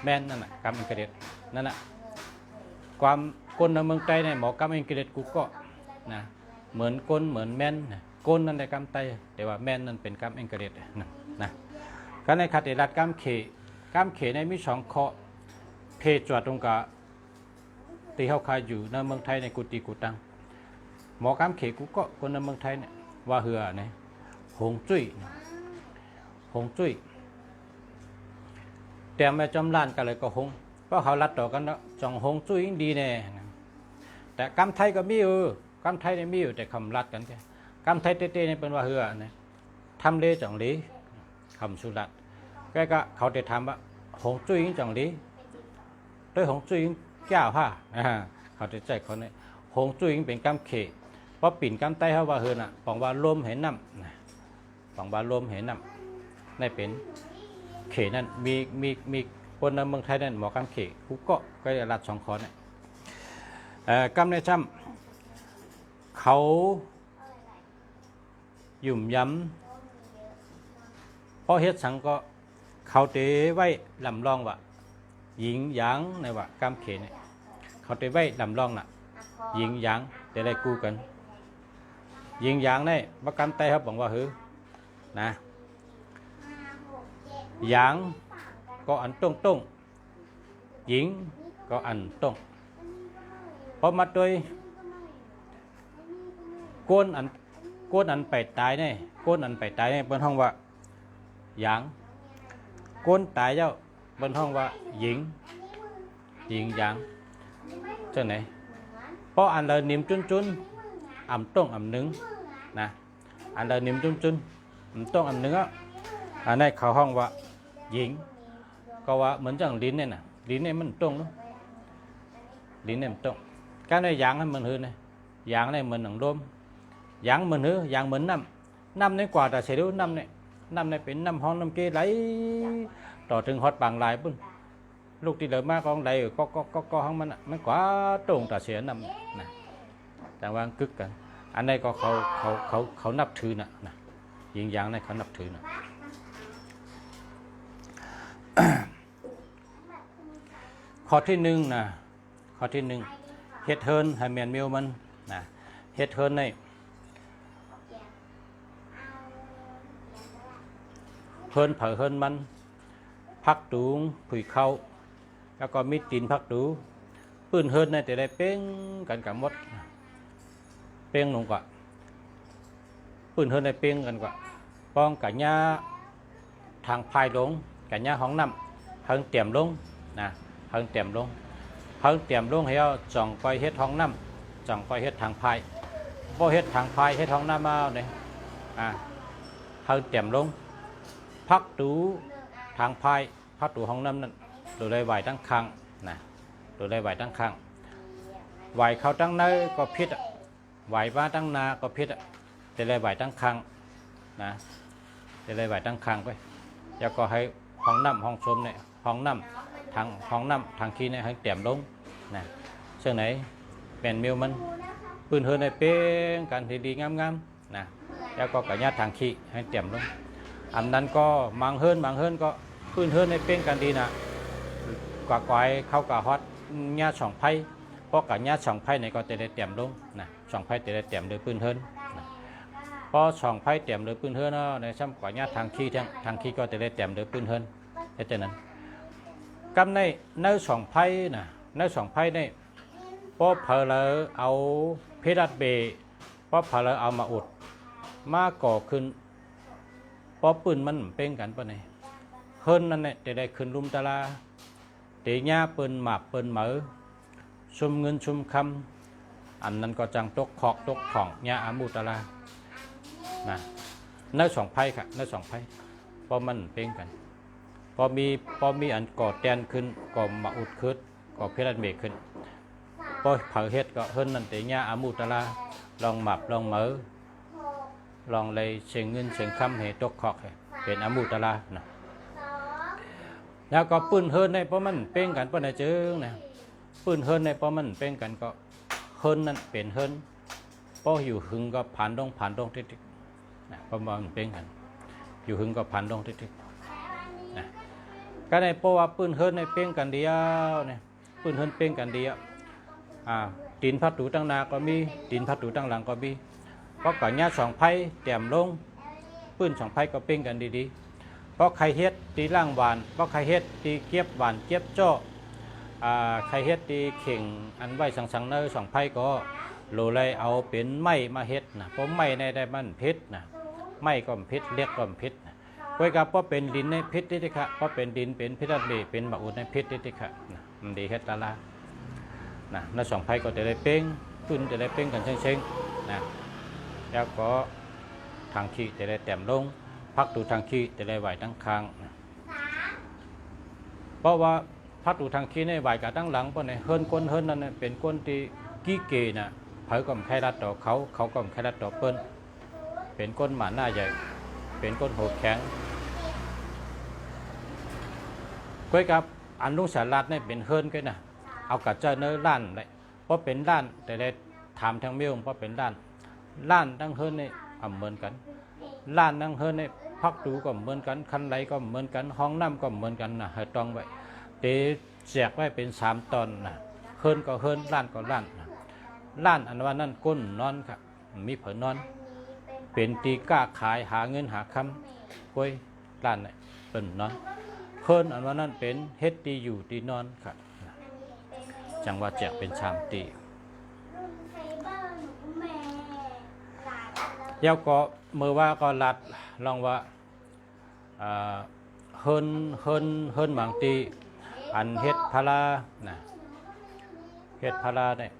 แม่นนั่นน่ะกามแองเกฤษนั่นน่ะความก้นในเมืองไทยเนี่ยหมอกามแองเกฤษกูก็นะเหมือนก้นเหมือนแม่นก้นนั่นในกามไตแต่ว่าแม่นนั่นเป็นกามแองเกฤษนะก็ในขัดเอรัดกามเขในมี2ข้อเพศจวดตรงกะตีเฮาคายอยู่ในเมืองไทยในกุฏิกุตังหมอกามเขกูก็คนในเมืองไทยเนี่ยว่าเหือเนี่ยหงจุ้ยแต่แม่จอมล้านกันเลยก็หงเพราะเขารัดต่อกันแล้วจองหงจุ้ยดีแน่แต่กามไทยก็มีกามไทยเนี่ยมีอยู่แต่คำรัดกันแค่กามไทยเต้ๆเนี่ยเป็นว่าเหือเนี่ยทำเลจ่องลีคำสุรัตแกก็เขาจะถามว่าหงจุ้ยจ่องลีด้วยหงจุ้ยแก้วผ้าเขาจะใจเขาเนี่ยหงจุ้ยเป็นกามเขเพราะปิ่นกามไตเขาว่าเหือน่ะปองว่าลมเห็นน้ำปองว่าลมเห็นน้ำในเป็นเขนั่นมีคนในเมืองไทยนั่นหมอกามเขกูก็จะรัด2ข้อเนี่ยกามในช่ำเขาหยุ่มย้ำพอเฮ็ดสังก็เขาเตไว้ลำลองว่าหญิงหยางในว่ากามเขเนี่ยเขาเตไว้ลำลองน่ะหญิงหยางแต่ได้กู้กันหญิงหยางในบักกามไตครับบอกว่าหือนะหยางก็อันต้งหญิงก็อันต้งพอมาโดยก้นอัน ก้นอันไปตายเนี่ยก้นอันไปตายเนี่ยเป็นห้องว่าหยางก้นตายเจ้าเป็นห้องว่าหญิงหญิงหยางจังไหนเพราะอันเลยนิ่มจุนอ่ำต้งอ่ำนึงนะอันเลยนิ่มจุนอ่ำต้งอ่ำนึงอ่ะอันนี้เขาห้องว่าหญิงก็ว่าเหมือนจังลิ้นเนี่ยนะลิ้นเนี่ยมันต้งเนาะลิ้นเนี่ยมันต้งcái này dạng hay mình hư này dạng này mình đằng đôm dạng mình hư dạng mình năm này quả là sẽ đúng năm nàyเป็นnăm hòn năm kia lấyต่อถึงฮอตบางลายปุ่นลูกที่เหลือมาก็ได้ก็ห้องมันกว่าตรงแต่เสียนำนะแต่ว่ากึกกันอันนี้ก็เขานับถือนะยิงอย่างนี้เขานับถือนะ ข้อที่หนึ่งนะข้อที่หนึ่งเฮ็ดเฮิร์นให้แมนมิวมันนะเฮ็ดเฮิร์นในเฮิร์นเผาเฮิร์นมันพักตูงผุยเข้าแล้วก็มีตีนพักตูปืนเฮิร์นในแต่ได้เป้งกันกับมดเป้งลงกว่าปืนเฮิร์นในเป้งกันกว่าป้องกัญญาทางพายลงกัญญาห้องน้ำเฮิร์นเตี่ยมลงนะเฮิร์นเตี่ยมลงเพิ่งเตรียมลงให้เอาจ่องไปเฮ็ดท้องน้ำจ่องไปเฮ็ดทางพายบ่เฮ็ดทางพายเฮ็ดท้องน้ำมาเนี่ยเพิ่งเตรียมลงพักตูทางพายพักตูห้องน้ำนั่นดูได้ไหวตั้งครั้งนะดูได้ไหวตั้งครั้งไหวเขาตั้งเนื้อก็พิษไหวบ้าตั้งนาก็พิษจะได้ไหวตั้งครั้งนะจะได้ไหวตั้งครั้งไปแล้วก็ให้ห้องน้ำห้องชมเนี่ยห้องน้ำทางห้องน้ำทางขี้เนี่ยให้เตรียมลงนะเชื่อไหนเป็นมิวมันปืนเฮิร์นในเป้งกันดีๆงามๆนะแล้วก็กระยาทางขี้ให้เตรียมลงอันนั้นก็มังเฮิร์นก็ปืนเฮิร์นในเป้งกันดีนะกว่าก้อยเข้ากับฮอตญาช่องไพ่เพราะกับญาช่องไพ่เนี่ยก็จะได้เตรียมลงนะช่องไพ่จะได้เตรียมโดยปืนเฮิร์นเพราะช่องไพ่เตรียมโดยปืนเฮิร์นในช่ำกว่าญาทางขี้ก็จะได้เตรียมโดยปืนเฮิร์นแค่นั้นกำในสองไพ่นะในสองไพ่เนี่ยพอเพลเอาเพดัดเบพอเพลเอามาอุดมาก่อขึ้นพอปืนมันเป้งกันปะเนี่ยเฮิรนนั่นเนี่ยจะได้ขึ้นลุมตะลาตีญาปืนหมาบปืนเหมือชุมเงินชุมคำอันนั้นก็จังตกขอกตกของญาอามูตะลานะในสองไพ่ค่ะในสองไพ่พอมันเป้งกันพอมีอันก่อแตนขึ้นก่อมาอุดขึ้นก่อเพลันเบกขึ้นพอเผาเฮ็ดก็เฮิรนนั่นแต่ญาอามูตะลาลองหมับลองเหมือลองเลยเสียงเงินเสียงคำให้ตกขอกเป็นอามูตะลานะแล้วก็ปืนเฮิรนในเพราะมันเป้งกันเพราะในเจิงนะปืนเฮิรนในเพราะมันเป้งกันก็เฮิรนนั่นเป็นเฮิรนเพราะอยู่หึงก็ผ่านดงติ๊กๆนะเพราะมันเป้งกันอยู่หึงก็ผ่านดงติ๊กๆนะก็ในเพราะว่าปืนเฮิรนในเป้งกันเดียวเนี่ยปืนเฮิรนเป้งกันเดียวตีนพัดตูตั้งนาก็มีตีนพัดตูตั้งหลังก็มีเพราะก่อนญาสองไพ่เตรียมลงปืนสองไพ่ก็เป้งกันดีๆเพราะใครเฮ็ดตีล่างหวานเพราะใครเฮ็ดตีเก็บหวานเก็บจ้อใครเฮ็ดตีเข่งอันไว้สังๆเนอสองไพ่ก็โลเลยเอาเป็นไม้มาเฮ็ดนะเพราะไม้ในได้มันเพชรนะไม้ก็เพชรเรียกก็เพชรไว้กับเพราะเป็นดินในเพชรดิค่ะเพราะเป็นดินเป็นเพชรเบเป็นบะอุดในเพชรดิค่ะมันดีเฮ็ดตาลานะในสองไพ่ก็จะได้เป้งปืนจะได้เป้งกันเชิงๆนะแล้วก็ทางขี้จะได้แต้มลงพักตูทางขี้จะได้ไหวตั้งคางนะเพราะว่าพักตูทางขี้ในไหวกับตั้งหลังเพราะในเฮิรนก้นเฮิรนนั่นเป็นก้นที่กี้เกนะเผยก็ไม่ใครรัดต่อเขาก็ไม่ใครรัดต่อเปิ้นเป็นก้นหมาหน้าใหญ่เป็นก้นโหดแข็งก้อยกับอันลุงสารัดเนี่ยเป็นเฮิรนกันนะเอากระเจ้าเนื้อล้านเลยเพราะเป็นล้านแต่ได้ถามทางเมี่ยงเพราะเป็นล้านตั้งเฮิรนเนี่ยเหมือนกันล้านตั้งเฮิรนเนี่ยพักตูก็เหมือนกันคันไหลก็เหมือนกันห้องน้ำก็เหมือนกันนะให้ต้องไว้เตะแจกไว้เป็น3 ตอนนะเฮิรนก็เฮิรนล้านก็ล้านนะล้านอันว่านั่นก้นนอนครับมีเผนนอนเป็นตีก้าขายหาเงินหาคำก้อยล้านเนี่ยเป็นนอนเฮิรนอันว่านั่นเป็นเฮ็ดตีอยู่ตีนอนครับจังว่าแจกเป็นชามตี เดี๋ยวก็มือว่าก็ลัดลองว่าเฮินบางทีอันเฮ็ดพารานะเฮ็ดพาราเนี่ย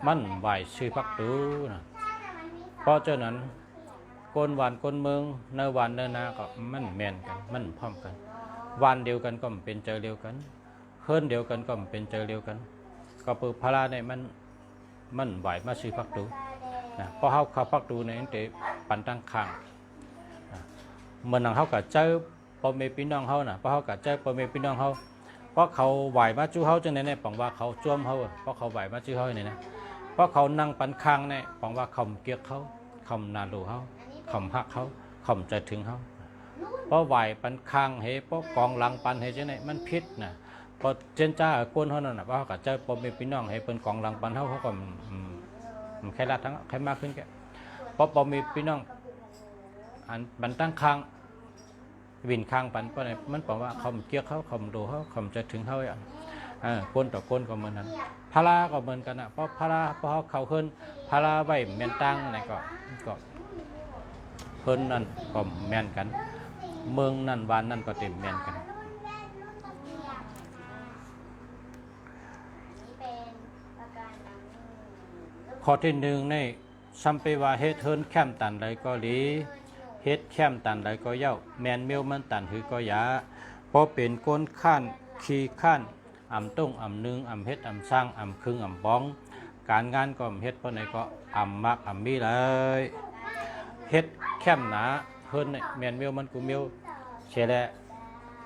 มันไหวชื่อพักตูนะเพราะฉะนั้นคนหวานคนเมืองในวันในนาก็มันแม่นกันมันพร้อมกันวันเดียวกันก็เป็นเจอเดียวกันเฮินเดียวกันก็เป็นเจอเดียวกันก็ปือพาราเนี่ยมันไหวมาชื่อพักตูนะเพราะเขาพักตูในเตปันตั้งข้างเมื่อนังเขากับเจ้าพ่อแม่พี่น้องเขาน่ะเพราะเขากับเจ้าพ่อแม่พี่น้องเขาเพราะเขาไหวมาจู้เขาจังไหนปังว่าเขาจ้วมเขาเพราะเขาไหวมาจู้เขาเนี่ยนะเพราะเขานั่งปันข้างเนี่ยปังว่าเขาเกียกเขาเขานาลูเขาเขาหักเขาเขาใจถึงเขาเพราะไหวปันข้างเฮ้เพราะกองหลังปันเฮ้จังไหนมันพิษนะพอเจนจ้าคนเขานั่นน่ะเพราะเขากับเจ้าพ่อแม่พี่น้องเฮ้เป็นกองหลังปันเขาก็ใครละทั้งใครมากขึ้นแกเพราะพ่อแม่พี่น้องอันบันตั้งข้างวินข้างปันเพราะอะไรมันบอกว่าเขาเกี่ยวเขาเขาดูเขาเขาจะถึงเขาอย่างคนต่อคนก็เหมือนนั้นพาราก็เหมือนกันนะเพราะพาราเพราะเขาขึ้นพาราไว้แม่นตั้งอะไรก็ขึ้นนั่นก็แม่นกันเมืองนั่นบ้านนั่นก็เต็มแม่นกันข้อที่หนึ่งในซัมเปวาเฮเทินแคมตันไรก็ลีเฮ็ดแคมตันไรก็เย้าแมนเมียวมันตันหือก็ยาพอเป็นก้นข้านขี้ข้านอ่ำต้งอ่ำนึงอ่ำเฮ็ดอ่ำสร้างอ่ำครึ่งอ่ำบ้องการงานก็เฮ็ดเพราะไหนก็อ่ำมักอ่ำมีเลยเฮ็ดแคมหนาเฮินแมนเมียวมันกูเมียวเชแล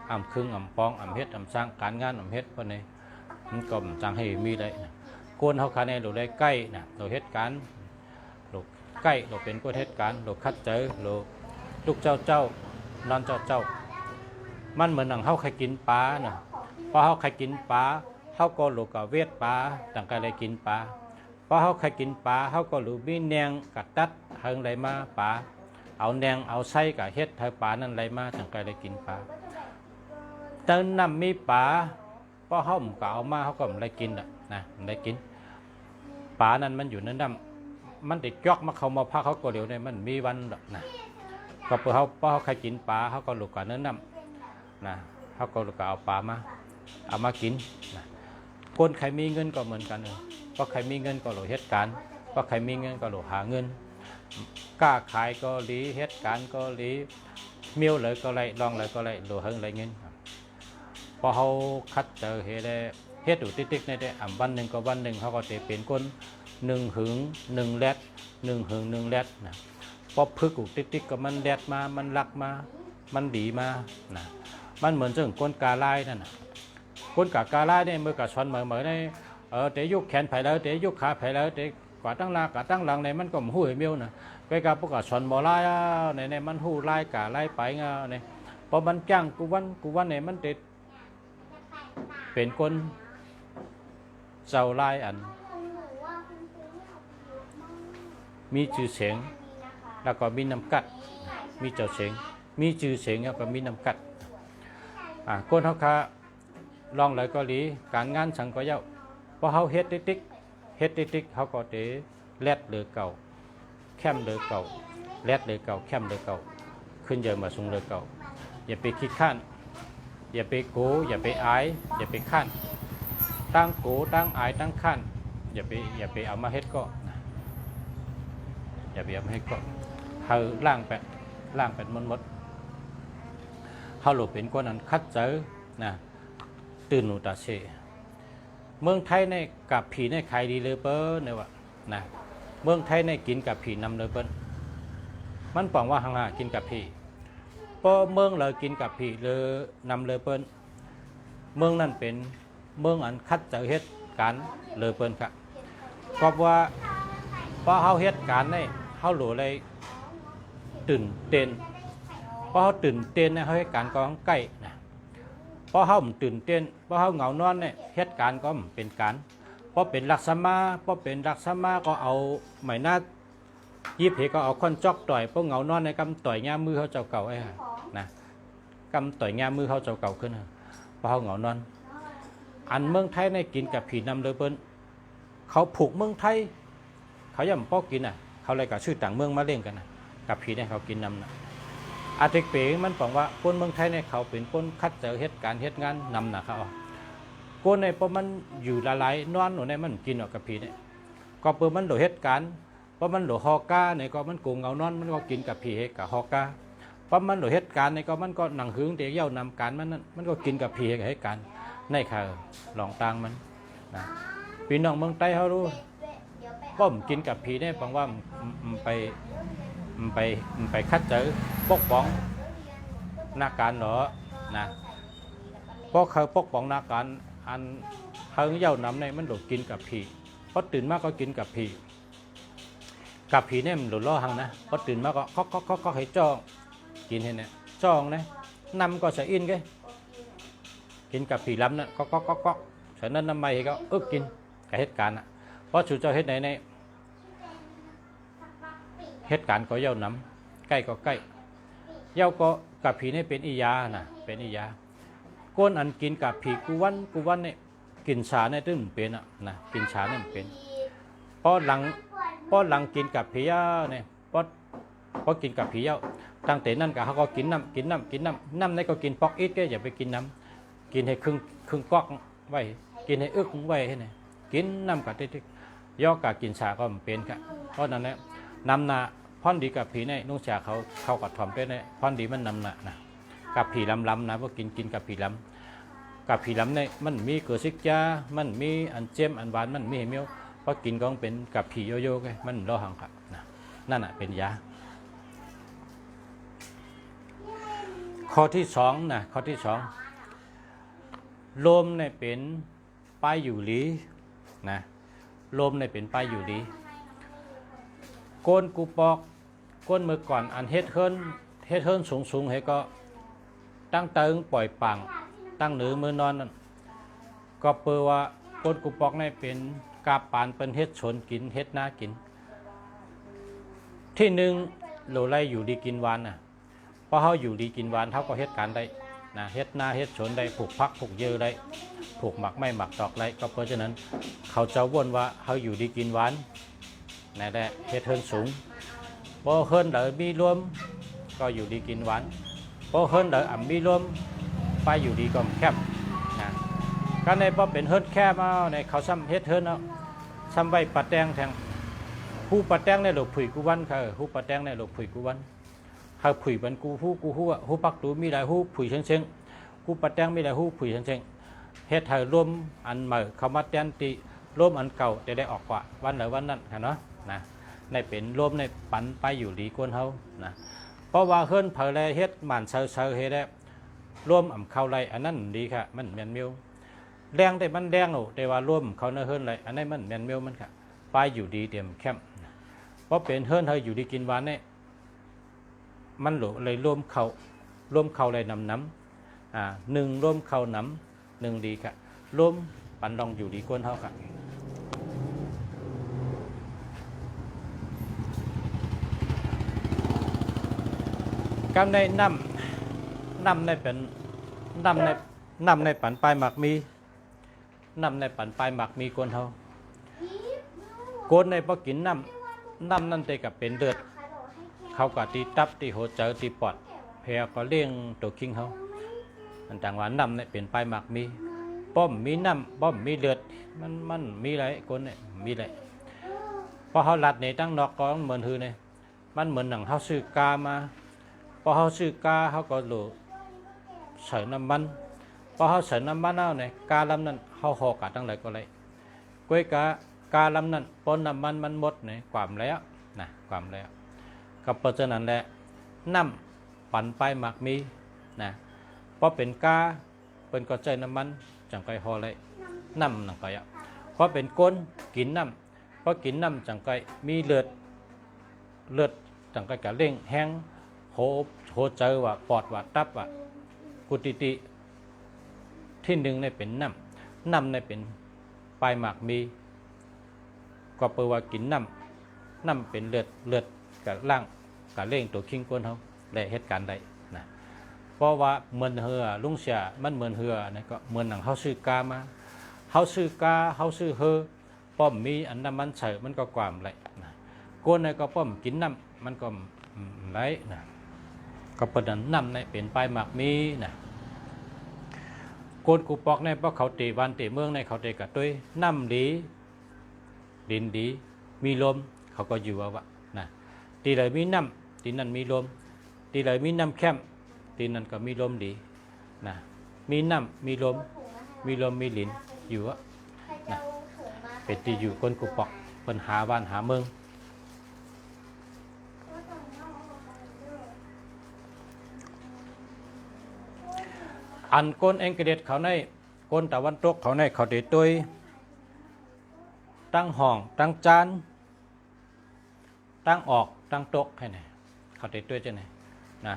อ่ำครึ่งอ่ำบ้องอ่ำเฮ็ดอ่ำสร้างการงานอ่ำเฮ็ดเพราะไหนมันก็จังให้มีเลยก้นเขาคาในหลุดได้ใกล้นะหลุดเฮ็ดการหลุดใกล้หลุดเป็นก้นเฮ็ดการหลุดคัดเจอหลุดลูกเจ้านอนเจ้ามันเหมือนหนังเขาใครกินปลาเนาะพอเขาใครกินปลาเขาก็หลุดกับเวทปลาต่างกันเลยกินปลาพอเขาใครกินปลาเขาก็หลุดมีแนงกัดตัดเฮงไหลมาปลาเอาแนงเอาไส้กับเฮ็ดเธอปลานั่นไหลมาต่างกันเลยกินปลาเติมน้ำมีปลาพอเขาก็เอามาเขาก็ไม่ได้กินนะไม่ได้กินปลานั้นมันอยู่ในน้ำมันติดจอกมาเขามาพักเขาก็เดี๋ยวเนี่ยมันมีวันนะก็พอเขาใครกินปลาเขาก็หลุดกับเนื้อน้ำนะเขาก็หลุดกับเอาปลาเอามากินนะคนใครมีเงินก็เหมือนกันเพราะใครมีเงินก็หลุดเหตุการณ์เพราะใครมีเงินก็หลุดหาเงินกล้าขายก็ดีเหตุการณ์ก็ดีเมียวเลยก็ไรลองเลยก็ไรหลุดเฮงไรเงินพอเขาคัดเจอเหตุติ๊กในได้วันหนึ่งก็วันหนึ่งเขาก็จะเป็นคนหนึ่งหึงหนึ่งแรดหนึ่งหึงหนึ่งแรดนะพอพึกอุกติ๊กก็มันแดดมามันรักมามันดีมานะมันเหมือนเรื่องก้นกาไล่นั่นนะก้นกาไล่เนี่ยมือกับชอนเหมือนในเตะยุกแขนไผ่แล้วเตะยุกขาไผ่แล้วเตะกว่าตั้งลากว่าตั้งหลังในมันก็หู้เมียวนะไปกับพวกกับชอนบ่อไล่ในมันหู้ไล่กาไล่ไปเงาเนี่ยพอมันจ้างกูวันเนี่ยมันติดเป็นคนเจ้าไล่อันมีชื่อเสียงแล้วก็มีน้ำกัดมีเจ้าเสียงมีชื่อเสียงแล้วก็มีน้ำกัดคนเขาค่ะลองเลยก็ดีการงานสังก็เย้าพอเขาเฮ็ดติ๊กเขาก็เตะแลดเลยเก่าแคมเลยเก่าแลดเลยเก่าแคมเลยเก่าขึ้นเยอะมาสูงเลยเก่าอย่าไปคิดข้านอย่าไปโกอย่าไปอายอย่าไปข้านตั้งโกตั้งอายตั้งข้านอย่าไปเอามาเฮ็ดก็อย่าไปเอามาเฮ็ดก็เขาล่างเป็ดมดเขาหลบเป็นคนนั้นคัดเจอนะตื่นหนูตาเชเมืองไทยในกับผีในขายดีเลยเปิ้ลเนี่ยว่ะนะเมืองไทยในกินกับผีนำเลยเปิ้ลมันบอกว่าหังกินกับผีพอเมืองเรากินกับผีเลยนำเลยเปิ้ลเมืองนั่นเป็นเมืองอันคัดเจอเหตุการณ์เลยเปิ้ลครับก็ว่าพอเขาเหตุการณ์ในเขาหลบเลยตื่นเต้นเพราะเขาตื่นเต้นเนี่ยเขาเหตุการณ์ก็ใกล้นะเพราะเขาตื่นเต้นเพราะเขาเหงานอนเนี่ยเหตุการณ์ก็เป็นการเพราะเป็นลักษณะก็เอาหมายหน้ายิบเหก็เอาค้อนจอกต่อยเพราะเหงานอนในกำต่อยง่ามือเขาเจ้าเก่าไอ้นะกำต่อยง่ามือเขาเจ้าเก่าขึ้นเพราะเขาเหงานอนอันเมืองไทยในกินกับผีนำเลยเปิ้ลเขาผูกเมืองไทยเขาย่ำป้อกิน เขาเลยก็ชื่อต่างเมืองมาเล่นกันนะกับผีเนี่ยเขากินนำนะอาทิตย์ปีมันบอกว่าคนเมืองไทยเนี่ยเขาเป็นคนคัดเจอเหตุการณ์เหตุงานนำนะเขาคนในเพราะมันอยู่ละลายนอนหนูในมันกินออกกับผีเนี่ยก็เปิดมันโดเหตุการณ์เพราะมันโดฮอก้าเนี่ยก็มันกูเงานอนมันก็กินกับผีกับฮอก้าเพราะมันโดเหตุการณ์เนี่ยก็มันก็หนังหึงเดี๋ยวเย้านำการมันนั่นมันก็กินกับผีกับเหตุการณ์ในข่าวหลองตางมันนะพี่น้องเมืองใต้เขารู้ป้อมกินกับผีเนี่ยฟังว่าไปคัดเจอปกป้องนาการเหรอนะเพราะเขาปกป้องนาการอันเฮงเย้านำในมันโดดกินกับผีพอตื่นมากก็กินกับผีเนี่ยมันโดดล่อหังนะพอตื่นมากก็ให้จ้องกินให้เนี่ยจ้องนะนำก็ใส่อินcáiกินกับผีล้ำนั่นก็ฉะนั้นน้ำไม่ก็กินกับเหตุการณ์นะเพราะชูเจ้าเหตุไหนในเหตุการณ์ก็เย้านำใกล้ก็ใกล้เย้าก็กับผีนี่เป็นอียานะเป็นอียาก้นอันกินกับผีกูวันเนี่ยกินชาเนี่ยตึ้งเป็นอ่ะนะกินชาเนี่ยเป็นเพราะหลังกินกับผีเย้าเนี่ยเพราะกินกับผีเย้าตั้งแต่นั้นก็เขาก็กินน้ำนี่ก็กินปอกอิดก็อย่าไปกินน้ำกินให้ครึ่งก๊อกไว้กินให้อึกไว้ให้เนี่ยกินน้ำกับติ๊กย่อกะกินชาก็มันเป็นค่ะเพราะนั้นเนี่ยน้ำนาพ่อนดีกับผีเนี่ยนุ่งชาเขากับถอมเป็นเนี่ยพ่อนดีมันน้ำนานะกับผีล้ำนะเพราะกินกับผีล้ำกับผีล้ำเนี่ยมันมีเกลือซิกยามันมีอันเจมอันหวานมันมีเมียวเพราะกินก็เป็นกับผีโยโย่ไงมันรอหังค่ะนะนั่นอ่ะเป็นยาข้อที่สองนะข้อที่สองลมเนี่ยเป็นป้ายอยู่หลีนะลมเนี่ยเป็นป้ายอยู่หลีก้นกูปอกก้นเมื่อก่อนอันเฮ็ดเฮิรนสูงให้ก็ตั้งเติงปล่อยปังตั้งเหนือมือนอนนั่นก็เปิดว่าก้นกูปอกเนี่ยเป็นกาปานเป็นเฮ็ดชนกินเฮ็ดนากินที่หนึ่งโลไลอยู่ดีกินหวานน่ะเพราะเขาอยู่ดีกินหวานเขาก็เฮ็ดการได้นะเฮ็ดนาเฮ็ดชนได้ปลูกพักปลูกเยอะได้ปลูกหมักไม่หมักดอกไรก็เพราะฉะนั้นเขาจะว่นว่าเขาอยู่ดีกินหวานนั่นแหละเฮ็ดเฮิรนสูงพอเฮิรนเดอมีรวมก็อยู่ดีกินหวานพอเฮิรนเดออ่ำมีรวมไปอยู่ดีก็แคบนะก็ในพอเป็นเฮิรนแคบเอาในเขาซ้ำเฮ็ดเฮิรนเอาซ้ำไว้ปัดแตงแทงผู้ปัดแตงในหลกผุยกูวันค่ะผู้ปัดแตงในหลกผุยกูวันเขาผุยเป็นกูฮู้อ่ะฮู้ปักตูมีหลายฮู้ผุยเชิงผู้ปัดแตงมีหลายฮู้ผุยเชิงเฮ็ดให้ร่วมอันใหม่เขามาแตนติร่วมอันเก่าจะได้ออกกว่าวันไหนวันนั้นค่ะเนาะนะในเป็นร่วมในปันไปอยู่ดีก้นเฮานะเพราะว่าเฮิรนเผยแลเฮ็ดหมันเซอเฮ็ดได้ร่วมอ่ำเข้าไรอันนั้นดีค่ะมันแม่นเมียวแดงแต่มันแดงหนูแต่ว่าร่วมเขาเนื้อเฮิรนไรอันนั้นมันแม่นเมียวมันค่ะไปอยู่ดีเตรียมแคมเพราะเป็นเฮิรนเฮยอยู่ดีกินหวานเนี่ยมันหลุเลยร่วมเขาเลยน้ำหนึ่งร่วมเขาน้ำหนึ่งดีค่ะร่วมปันลองอยู่ดีก้นเฮาค่ะกำในน้ำในเป็นน้ำในปันปลายหมักมีน้ำในปันปลายหมักมีก้นเฮาก้นในพอกินน้ำนั่นเตกับเป็นเลือดเขาก็ตีตับตีหัวใจตีปอดแผลก็เลี้ยงตัวคิงเขามันต่างว่าน้ำเนี่ยเป็นปลายหมักมีป้อมมีน้ำป้อมมีเลือดมันมีอะไรก้นเนี่ยมีอะไรพอเขาหลัดในตั้งนอกก็เหมือนฮือเนี่ยมันเหมือนหนังเขาซื้อกามาพอเขาซื้อกาเขาก็หลุใส่น้ำมันพอเขาใส่น้ำมันเอาเนี่ยกาลำนั้นเขาห่อกาตั้งหลายก็เลยกล้วยกาลำนั้นปนน้ำมันหมดเนี่ยความแล้วนะความแล้วกับเพราะฉะนั้นแหละน้ำปั่นไปหมักมีนะเพราะเป็นกาเป็นกระจายน้ำมันจังไกห่อเลยน้ำนังไกอ่ะเพราะเป็นก้นกินน้ำเพราะกินน้ำจังไกมีเลือดจังไกกะเร่งแห้งโหเจอว่าปอดว่าตับว่ากุติที่หนึ่งในเป็นน้ำในเป็นปลายหมากมีก็เปว่ากินน้ำเป็นเลือดกับล่างกับเร่งตัวคิงก้นเขาและเหตุการณ์ใดนะเพราะว่าเหมือนเหือลุงเสียมันเหมือนเหือนะก็เหมือนหนังเขาซื้อกามาเขาซื้อกาเขาซื้อเหือป้อมมีอันน้ำมันใส่มันก็ความไรนะ ก้นในก็ป้อมกินน้ำมันก็ไหลนะก็เปิดน้ำในเป็นปลายหมากมีนะก้นกูปอกในเพราะเขาตีวันตีเมืองในเขาตีกับด้วยน้ำดีดินดีมีลมเขาก็อยู่ว่านะตีเลยมีน้ำตีนั้นมีลมตีเลยมีน้ำแคมตีนั้นก็มีลมดีนะมีน้ำมีลมมีลมมีลิ้นอยู่ว่านะเป็นตีอยู่ก้นกูปอกปัญหาบ้านหาเมืองอันก้นเองกระเด็ดเขาในก้นตะวันตกเขาในเขาเด็ดตุยตั้งห้องตั้งจานตั้งออกตั้งตกให้ไหนเขาเด็ดตุยจะไหนนะ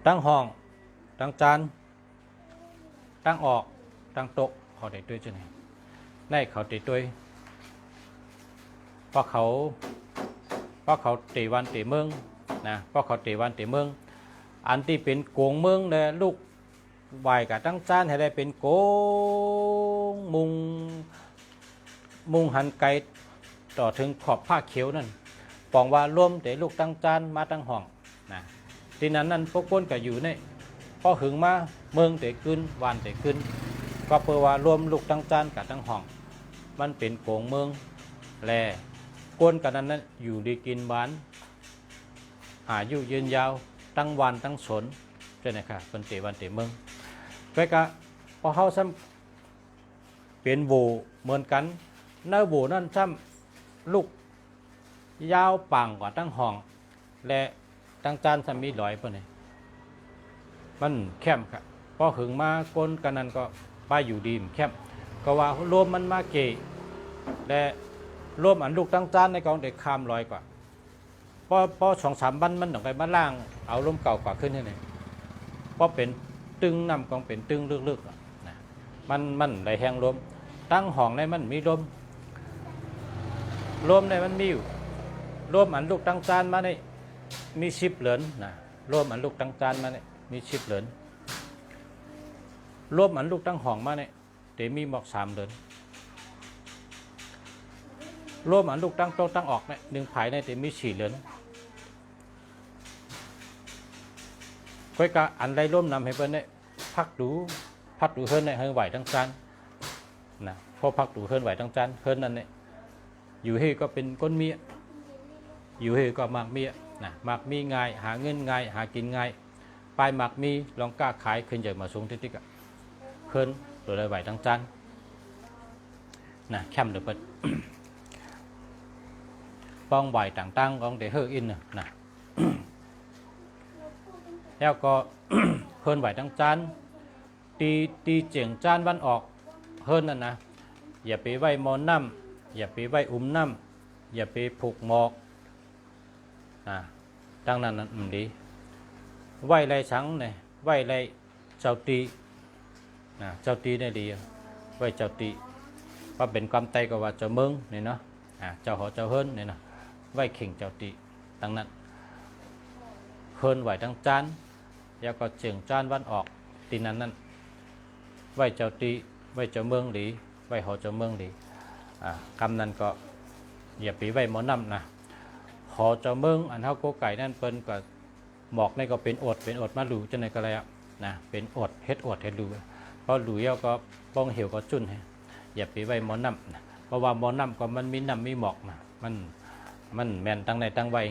ตั้งห้องตั้งจานตั้งออกตั้งตกเขาเด็ดตุยจะไหนในเขาเด็ดตุยเพราะเขาตีวันตีเมืองนะเพราะเขาตีวันตีเมืองอันที่เป็นโกงเมืองเนี่ยลูกไหวกับตั้งจานให้ได้เป็นโกงมุงหันไกต่อถึงขอบผ้าเขียวนั่นปองว่าร่วมแต่ลูกตั้งจานมาตั้งห้องนะที่นั้นพวกคนก็อยู่ในพอหึงมาเมืองแต่ขึ้นวันแต่ขึ้นก็เพื่อว่ารวมลูกตั้งจานกับตั้งห้องมันเป็นโกงเมืองแลก้นกันนั้นอยู่ดีกินหวานอายุยืนยาวตั้งวันตั้งสนใช่ไหมครับเป็นเตวันเตเมืองก็กะพอเขาซ้ำเป็นโบเหมือนกันเนื้อโบนั่นซ้ำลูกยาวปังกว่าตั้งห้องและตั้งจานซ้ำมีลอยเพื่อนนี่มันแคบครับพอหึงมาก้นกันนั้นก็ป้าอยู่ดีมแคบก็ว่ารวมมันมาเกะและรวมอันลูกตั้งจานในกองเด็กคามลอยกว่าพอ2-3 วันมันต้องไปมาล่างเอาลมเก่ากว่าขึ้นให้หน่อยเพราะเป็นตึงนำกองเป็นตึงลึกๆนะมันได้แห้งลมตั้งห้องในมันมีลมในมันมีอยู่ลมอันลูกตั้งจานมาในมี10 เหรียญนะลมอันลูกตั้งจานมาในมี10 เหรียญลมอันลูกตั้งห้องมาในแต่มีหมอก3 เหรียญรวมอันลูกตั้งโต๊ะตั้งออกเนี่ย1 ภายในแต่มี4 เหรียญก้อยกะอันใดร่วมนำให้เพิ่นได้พักดูเพิ่นได้ให้ไหวทั้งจานนะพอพักดูเพิ่นไหวทั้งจานเพิ่นนั่นเนี่ยอยู่ให้ก็เป็นก้นเมียอยู่ให้ก็มากเมียนะมากมีง่ายหาเงินง่ายหากินง่ายปลายมากมีลองกล้าขายขึ้นใหญ่มาสูงติ๊กอะเพิ่นตัวได้ไหวทั้งจานนะแคมเดือด ป้องไหวต่างๆของเดเฮอร์อินนะ แล้วก็ เฮิร์นไหวทั้งจานตีเจียงจานวันออกเฮิร์นนั่นนะอย่าไปไหวมอนน้ำอย่าไปไหวน้ำอย่าไปผูกหมอกดังนั้นนั่นดีไหวไรชังเนี่ยไหวไรเจ้าตีเจ้าตีเนี่ยดีไหวเจ้าตีว่าเป็นความไตก็ว่าเจ้าเมืองเนี่ยเนาะเจ้าหอเจ้าเฮิร์นเนี่ยเนาะไหวเข่งเจ้าตีดังนั้นเฮิร์นไหวทั้งจานแล้วก็เจียงจานวันออกตีนั้นไหวเจ้าตีไหวเจ้าเมืองดีไหวหอเจ้าเมืองดีคำนั้นก็อย่าไปไหวหมอน้ำนะหอเจ้าเมืองอันเท่าโกไก่นั่นเปิ้นก็หมอกในก็เป็นอดมาหลูจะในก็แล้วนะเป็นอดเฮ็ดหลูเพราะหลูเย้าก็ป้องเหี่ยวก็จุ่นให้อย่าไปไหวหมอน้ำนะเพราะว่าหมอน้ำก็มันมีน้ำมีหมอกนะมันแม่นตั้งในตั้งไว้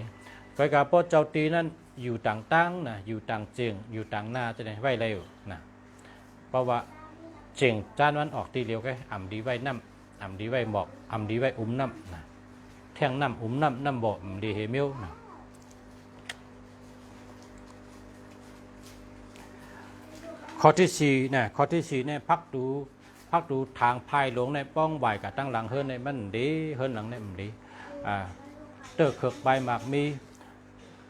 ก้อยกาโปเจ้าตีนั้นอยู่ต่างตั้งนะอยู่ต่างเจียงอยู่ต่างหน้าจะได้ไหวเร็วนะเพราะว่าเจียงจานวันออกตีเร็วก็อ่ำดีไหวน้ำอ่ำดีไหวหมอกอ่ำดีไหวน้ำนะแท่งน้ำน้ำบ่อดีเฮมิลนะข้อที่4นะข้อที่4เนี่ยพักดูทางพายหลงในป้องไหวกับตั้งหลังเฮิร์นในมันดีเฮิร์นหลังในมันดีเตอร์เขือกใบหมากมี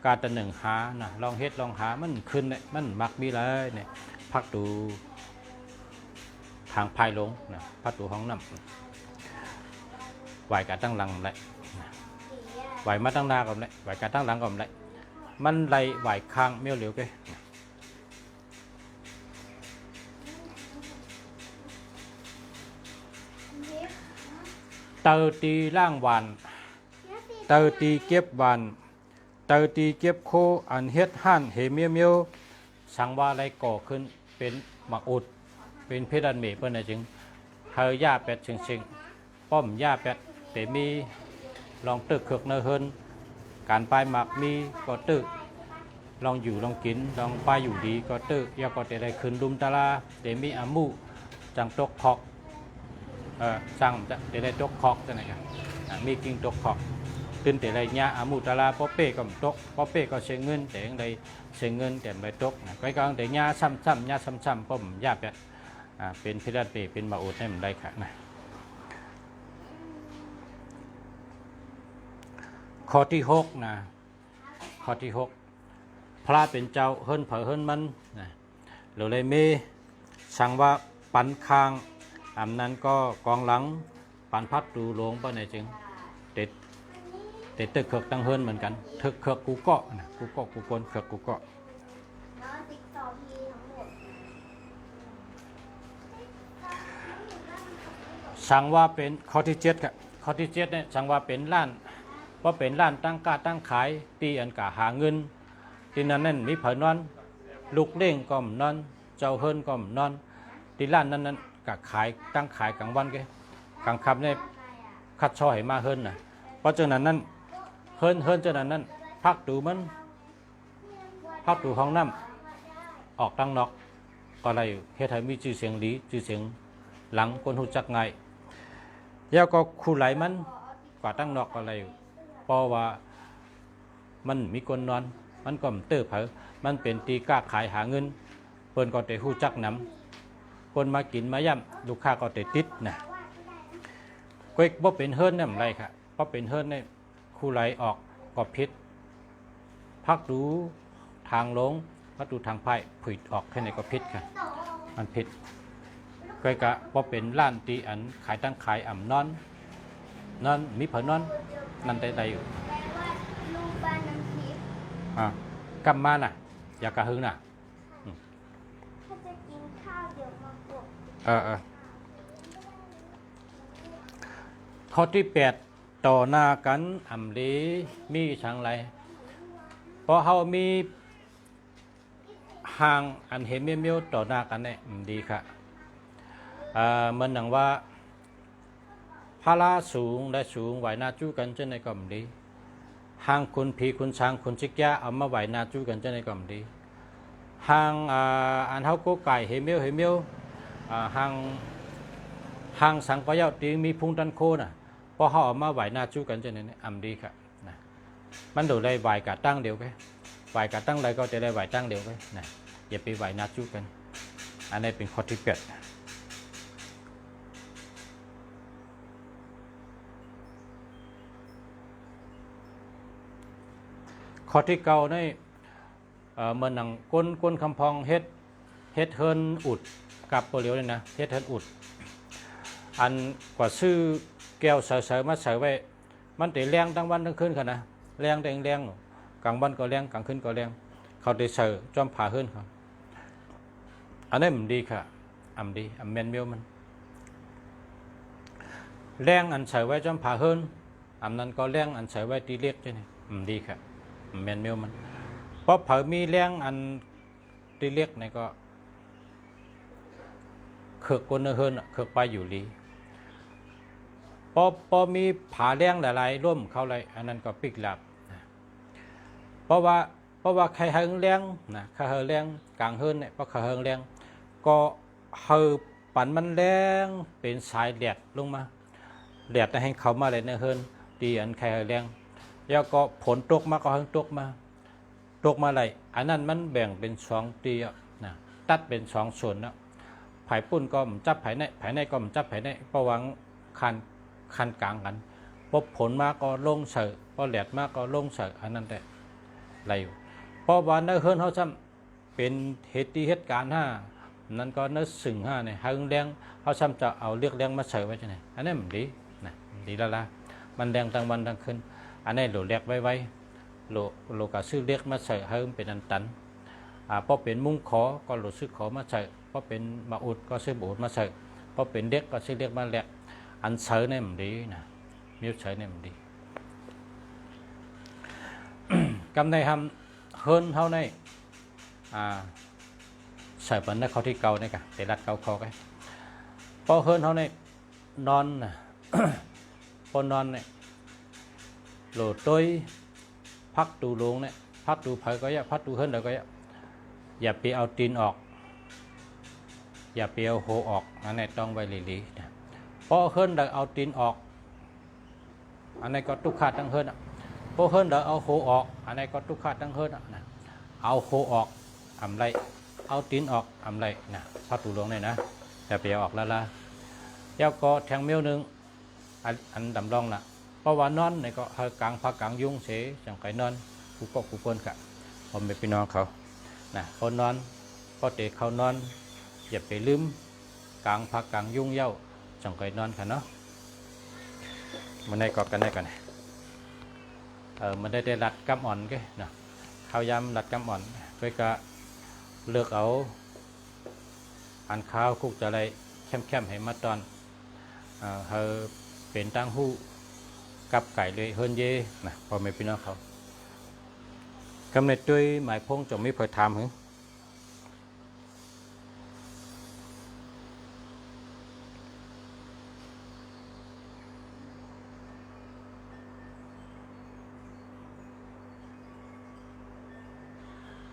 การตะหนึ่งหานะลองเฮ็ดลองหามันขึ้นเนี่ยมันหมักมีเลยเนี่ยพักดูทางพายลงนะพักดูห้องน้ำไหวกับตั้งหลังเลยไหวมาตั้งหน้าก่อนเลยไหวกับตั้งหลังก่อนเลยมันไหลไหวค้างเมี่ยวเหลียวกันเตอตีล่างวัน เตอตีเก็บวันเตอตีเก็บโคอันเฮ็ดหั่นเหเมียวเมียวสังว่าไรก่อขึ้นเป็นหมักอุดเป็นเพดันเมเปิ้นจึงเฮอย่าเป็ดชิงป้อมย่าเป็ดเตมีลองตึกเคือกเนเฮินการไปหมักมีก็ตึกลองอยู่ลองกินลองไปอยู่ดีก็ตึกยาก็เตได้ขึ้นดุมตาลาเตมีอามูจังตกคอกจังจะได้ตกคอกจะไหนกันมีกิ่งตกคอกตื่นแต่ไรเนี่ยอามูตาลาป๊อเป้ก็ตกป๊อเป้ก็เสียเงินแต่ยังไดเสียเงินแต่ไม่ตกไปกลางแต่เนี่ยซ้ำๆเนี่ยซ้ำๆป้อมย่าเป็ดเป็นพิรัตเปเป็นมาอุดให้มันได้ค่ะนะข้อที่6นะข้อที่6พระเป็นเจ้าเฮิรนเผอเฮิรนมันนะหรือเลยเมสั่งว่าปันคางอันนั้นก็กองหลังปันพัดดูหลวงป้าในจึงเด็ดตึกเขือกตั้งเฮิรนเหมือนกันตึกเขือกกูเกาะนะกูเกาะกูกนเขือกกูเกาะสั่งว่าเป็นข้อที่7ครับข้อที่7เนี่ยสั่งว่าเป็นล้านเพราะเป็นล้านตั้งกาตั้งขายตีอันกาหาเงินที่นั่นมีเผอนอนลูกเล่งก็มนอนเจ้าเฮิรนก็มนอนที่ล้านนั้นกะขายตั้งขายกลางวันแกกลางค่ำเนี่ยคัดช่อให้มาเฮิรนน่ะเพราะฉะนั้นเฮิรนฉะนั้นพักดูมันพักดูห้องน้ำออกตั้งนอกก็อะไรเฮ็ดให้มีชื่อเสียงดีชื่อเสียงหลังคนหูจักง่ายแล้วก็คู่ไหลมันกว่าตั้งนอกก็อะไรเพราะว่ามันมีคนนอนมันก็เตื้อเผอมันเป็นตีก้าขายหาเงินเปิ้นก็แต่หูจักนำคนมากินมาย่ำลูกค้าก็แต่ติดนะก็บ่เป็นเฮิรนนั่นไรค่ะเพราะเป็นเฮิรนเนี่ยคู่ไหลออกก็พิษพักดูทางลงพักดูทางไผ่ผิดออกแค่ไหนก็พิษค่ะมันพิษก็กะพอเป็นล้านตีอันขายตั้งขายอ่ำนอนมีเผอนอนนั่นได้อยู่ลูกบ้านน้ำทิพย์กำมาน่ะอยากกระหึงน่ะถ้าจะกินข้าวเดี๋ยวมากดข้อที่8ต่อหน้ากันอ่ำลีมีช่างไรเพราะเฮามีห่างอันเห็นเมียวต่อหน้ากันเนี่ยดีค่ะเหมือนหนังว่าพาราสูงและสูงไหวหน้าจู้กันเช่นในกล่อมดีห่างคุณผีคุณช้างคุณชิกยะเอามาไหวหน้าจู้กันเช่นในกล่อมดีห่างอันเฮาโกไก่เฮเมียวห่างสังปะเยาตีมีพุงตันโคน่ะพอเขาเอามาไหวหน้าจู้กันเช่นนี้อ่ำดีค่ะนะมันดูได้ไหวกะตั้งเดียวกันไหวกะตั้งอะไรก็จะได้ไหวตั้งเดียวกันนะอย่าไปไหวหน้าจู้กันอันนี้เป็นข้อที่8ข้อที่9นี่เมื่อหนังก้นคำพองเฮ็ดเฮิรนอุดกับโปรเลียวเลยนะเฮ็ดเฮิรนอุดอันกว่าซื้อแก้วเสยมาใส่ไว้มันแต่แรงทั้งวันทั้งคืนค่ะนะแรงแต่แรงกลางวันก็แรงกลางคืนก็แรงเขาได้ใส่จอมผ่าเฮิรนเขาอันนี้มันดีค่ะดีแมนเมียวมันแรงอันใส่ไว้จอมผ่าเฮิรนนั้นก็แรงอันใส่ไว้ตีเล็กใช่ไหมดีค่ะแมนเมียวมันเพราะเผามีแรงอันตีเล็กนี่ก็เขือกก้นเฮิรนเขือกไปอยู่ลีพอมีผาแรงหลายๆร่วมเข้าเลยอันนั้นก็ปิกหลับเพราะว่าใครเฮิงแรงนะใครเฮิงแรงกลางเฮิรนเนี่ยเพราะใครเฮิงแรงก็เฮิงปั่นมันแรงเป็นสายแดดลงมาแดดให้เขามาเลยในเฮิรนตีอันใครเฮิงแรงแล้วก็ผลตกมาก็เฮิงตกมาอะไรอันนั้นมันแบ่งเป็น2ตีนะตัดเป็น2ส่วนนะไผ่ปุ่นก็มันจับไผ่ในก็มันจับไผ่ในประวังคันกลางกันพอผลมาก็ลงเสือพอแดดมาก็ลงเสืออันนั้นแต่ไรอยู่เพราะว่าในเฮิรนเขาซ้ำเป็นเหตุการณ์นั้นก็นึกสึ่งเนี่ยเฮิงแรงเขาซ้ำจะเอาเรียกแรงมาเสือไว้ใช่ไหมอันนี้มันดีนะดีแล้วล่ะมันแรงทั้งวันทั้งคืนอันนี้โหลเรียกไว้โลกาซื้อเรียกมาเสือเฮิงเป็นอันตันพอเป็นมุ้งขอก็โหลซื้อขอมาเสือพอเป็นมาอุดก็ซื้อบูดมาเสือพอเป็นเด็กก็ซื้อเรียกมาแหลกอันเสือเนี่ยมันดีนะมิวเสือเนี่ยมันดี กำในทำเฮิรนเท่าในใส่ปันได้เขาที่เกาเนี่ยกะแต่รัดเกาคอกันพอเฮิรนเท่าในนอนนะ พอนอนเนี่ยโหลดตัวพักตูลงเนี่ยพักตูเผยก็ยะพักตูเฮิรนเดี๋ยวก็ยะอย่าไปเอาตีนออกอย่าไปเอาโหออกอันนี้ต้องไว้ลีๆนะพอเฮิรนเดี๋ยวเอาตีนออกอันนี้ก็ทุกขาดทั้งเฮิรนพอเฮิรนเดี๋ยวเอาโหออกอันนี้ก็ทุกขาดทั้งเฮิรนนะเอาโหออกอำไรเอาตีนออกอำไรนะพักตูลงเนี่ยนะอย่าไปเอาออกแล้วล่ะแล้วก็แทงเมียวนึงอันดำร่องนะเพราะว่านอนเนี่ยก็กลางพักกลางยุ่งเสียจังไก่นอนผู้ปกผู้เปิ้นกะผมไปพี่น้องเขานะเขานอนก็เตะเขานอนอย่าไปลืมกลางพักกลางยุ่งเย้าจังไก่นอนค่ะเนาะมันได้กอดกันได้กันมันได้รัดกำอ่อนก็นะข้าวยำรัดกำอ่อนไปก็เลือกเอาอันข้าวคุกจะอะไรเข้มๆให้มาตอนเฮาเป็นตั้งหู้กับไก่เลยเฮิรนเย่นะพอไม่พี่น้องเขากำเนิดด้วยหมายพงจะไม่เผยทำหรือ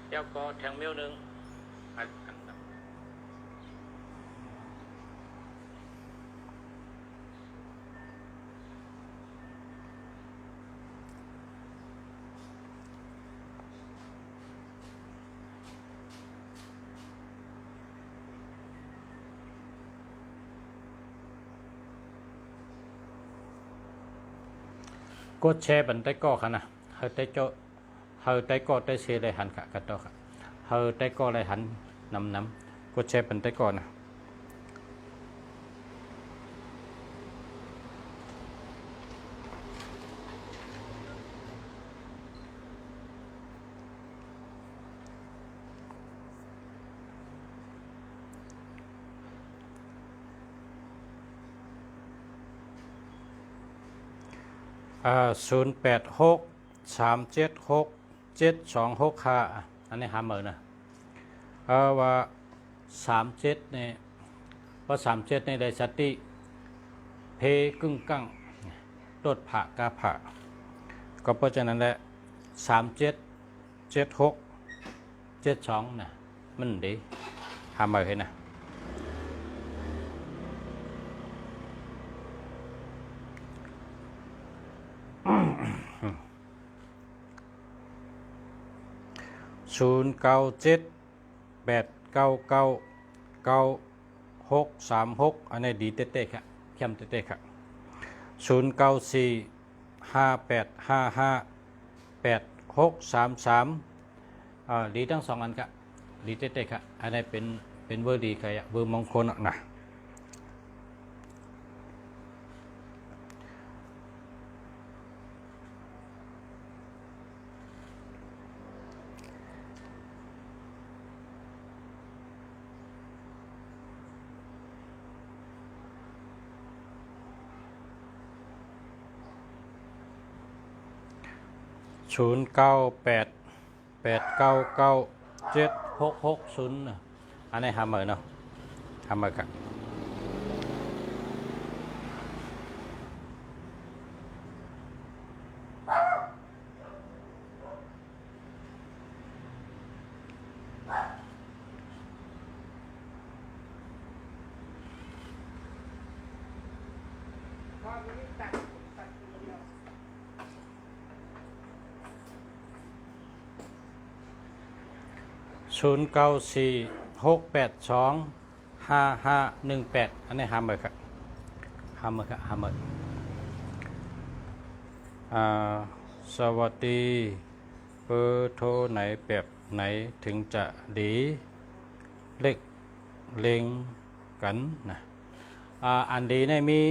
เจ้าก็แทงเมียวนึงกดแชร์บันไดก็ค่ะนะเฮาไดโจเฮาไดก็ไดเชเลยหันค่ะกันต่อค่ะเฮาไดก็เลยหันน้ำกดแชร์บันไดก็นะ0863767265อันนี้หาเหมือนนะว่า37เนี่ยเพราะ37ในได้สติเพกึ่งกั้งตดผ่ากาผ่าก็เพราะฉะนั้นแหละ377672นะมันดีหาเหมือนนะ0978999636อันนี้ดีเต้ๆครับเข้มเต้ๆครับ0945855633ดีทั้งสองอันครับดีเต้ๆครับอันนี้เป็นเบอร์ดีครับเบอร์มงคลนะ0988997660อันนี้หาเหมือนเนาะหาเหมือนครับ0946825518อันนี้หาเหมือนครับหาเหมือนครับหาเหมือนสวัสดีเบอร์โทรไหนแบบไหนถึงจะดีเล็กเล็งกันนะอันดีในมี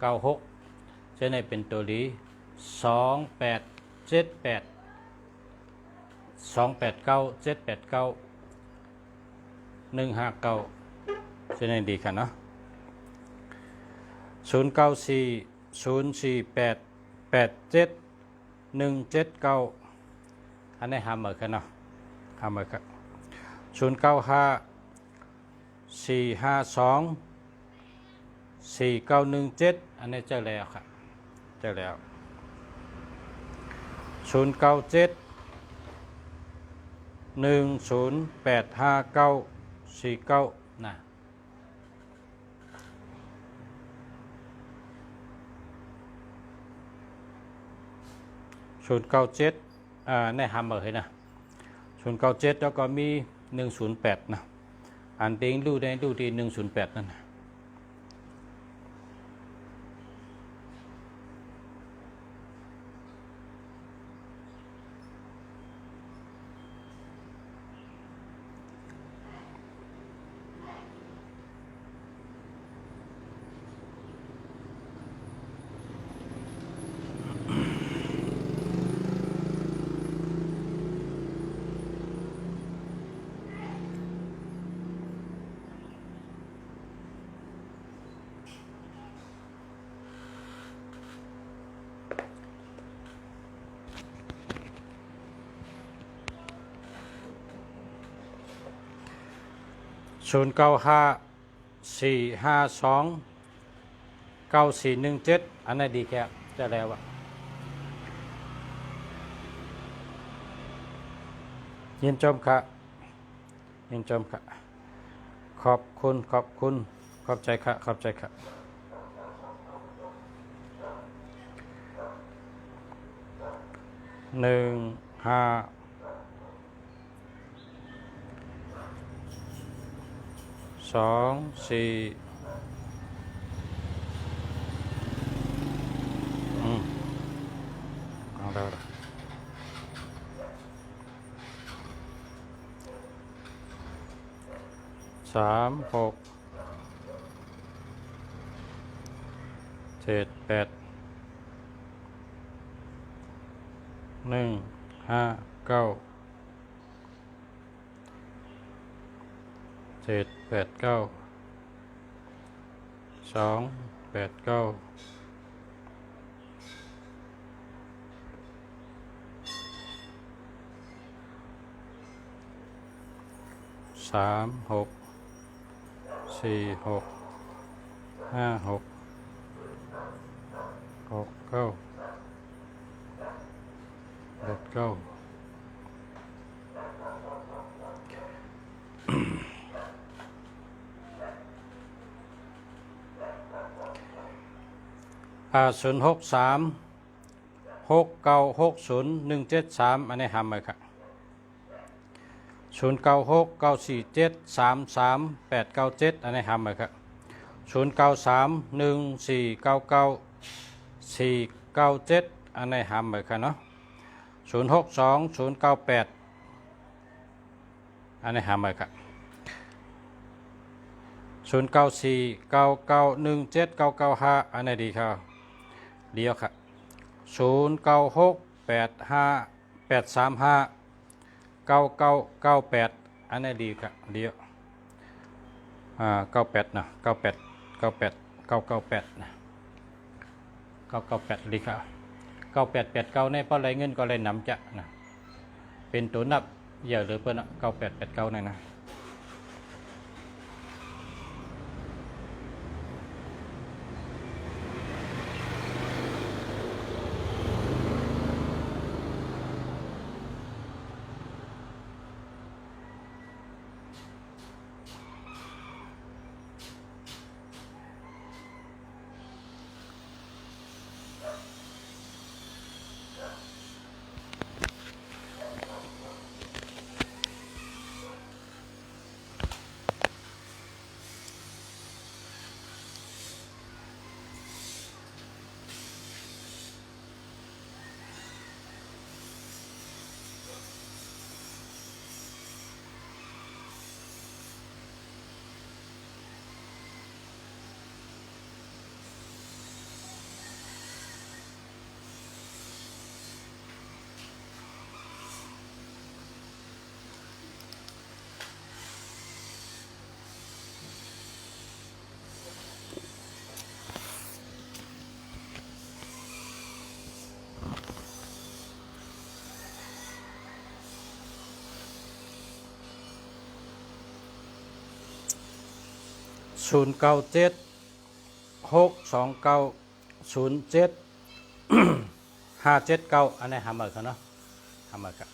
1524367846365696จะในเป็นตัวดี2878289789 159จะในดีค่ะเนาะ 09404887 179อันนี้หาเหมือนกันเนาะหาเหมือนกัน0954524917อันนี้เจอแล้วครับเจอแล้ว0971085949นะ097ในฮัมเมอร์เห็นนะ097แล้วก็มี108นะอันเด้งรูที่108นั่นนะ0954529417อันนั้นดีแค่จะแล้วอะยินชมค่ะยินชมค่ะขอบคุณขอบใจค่ะขอบใจค่ะ152 4เอาแล้ว36 78 159 789 289 36 46 56 69 89063 6960 173อันนี้หำเลยครับ096947339897อันนี้หำเลยครับ0931499497อันนี้หำเลยครับเนาะ062098อันนี้หำเลยครับ0949917995อันนี้ดีครับเดียวครับ0968359838อันนี้ดีครับเดียว98นะ98นะ998ดีครับ9889ในป้อไรเงินก็เลยนำจะนะเป็นตัวนับเยอะหรือเปล่า9889นั่นนะ 09762907 อันนี้หามากันเนาะหามากัน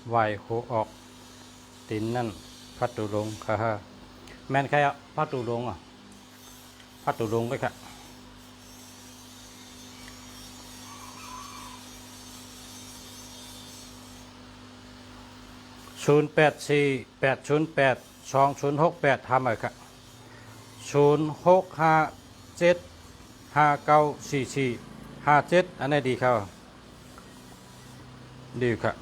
ไหวหูออกตินนั่นพัตุลงค่ะแม่นใครอ่ะพัตุลงอ่ะพัตุลงไปค่ะ0848082068ทำอะไรค่ะ0657594457อันนี้ดีครับดีค่ะ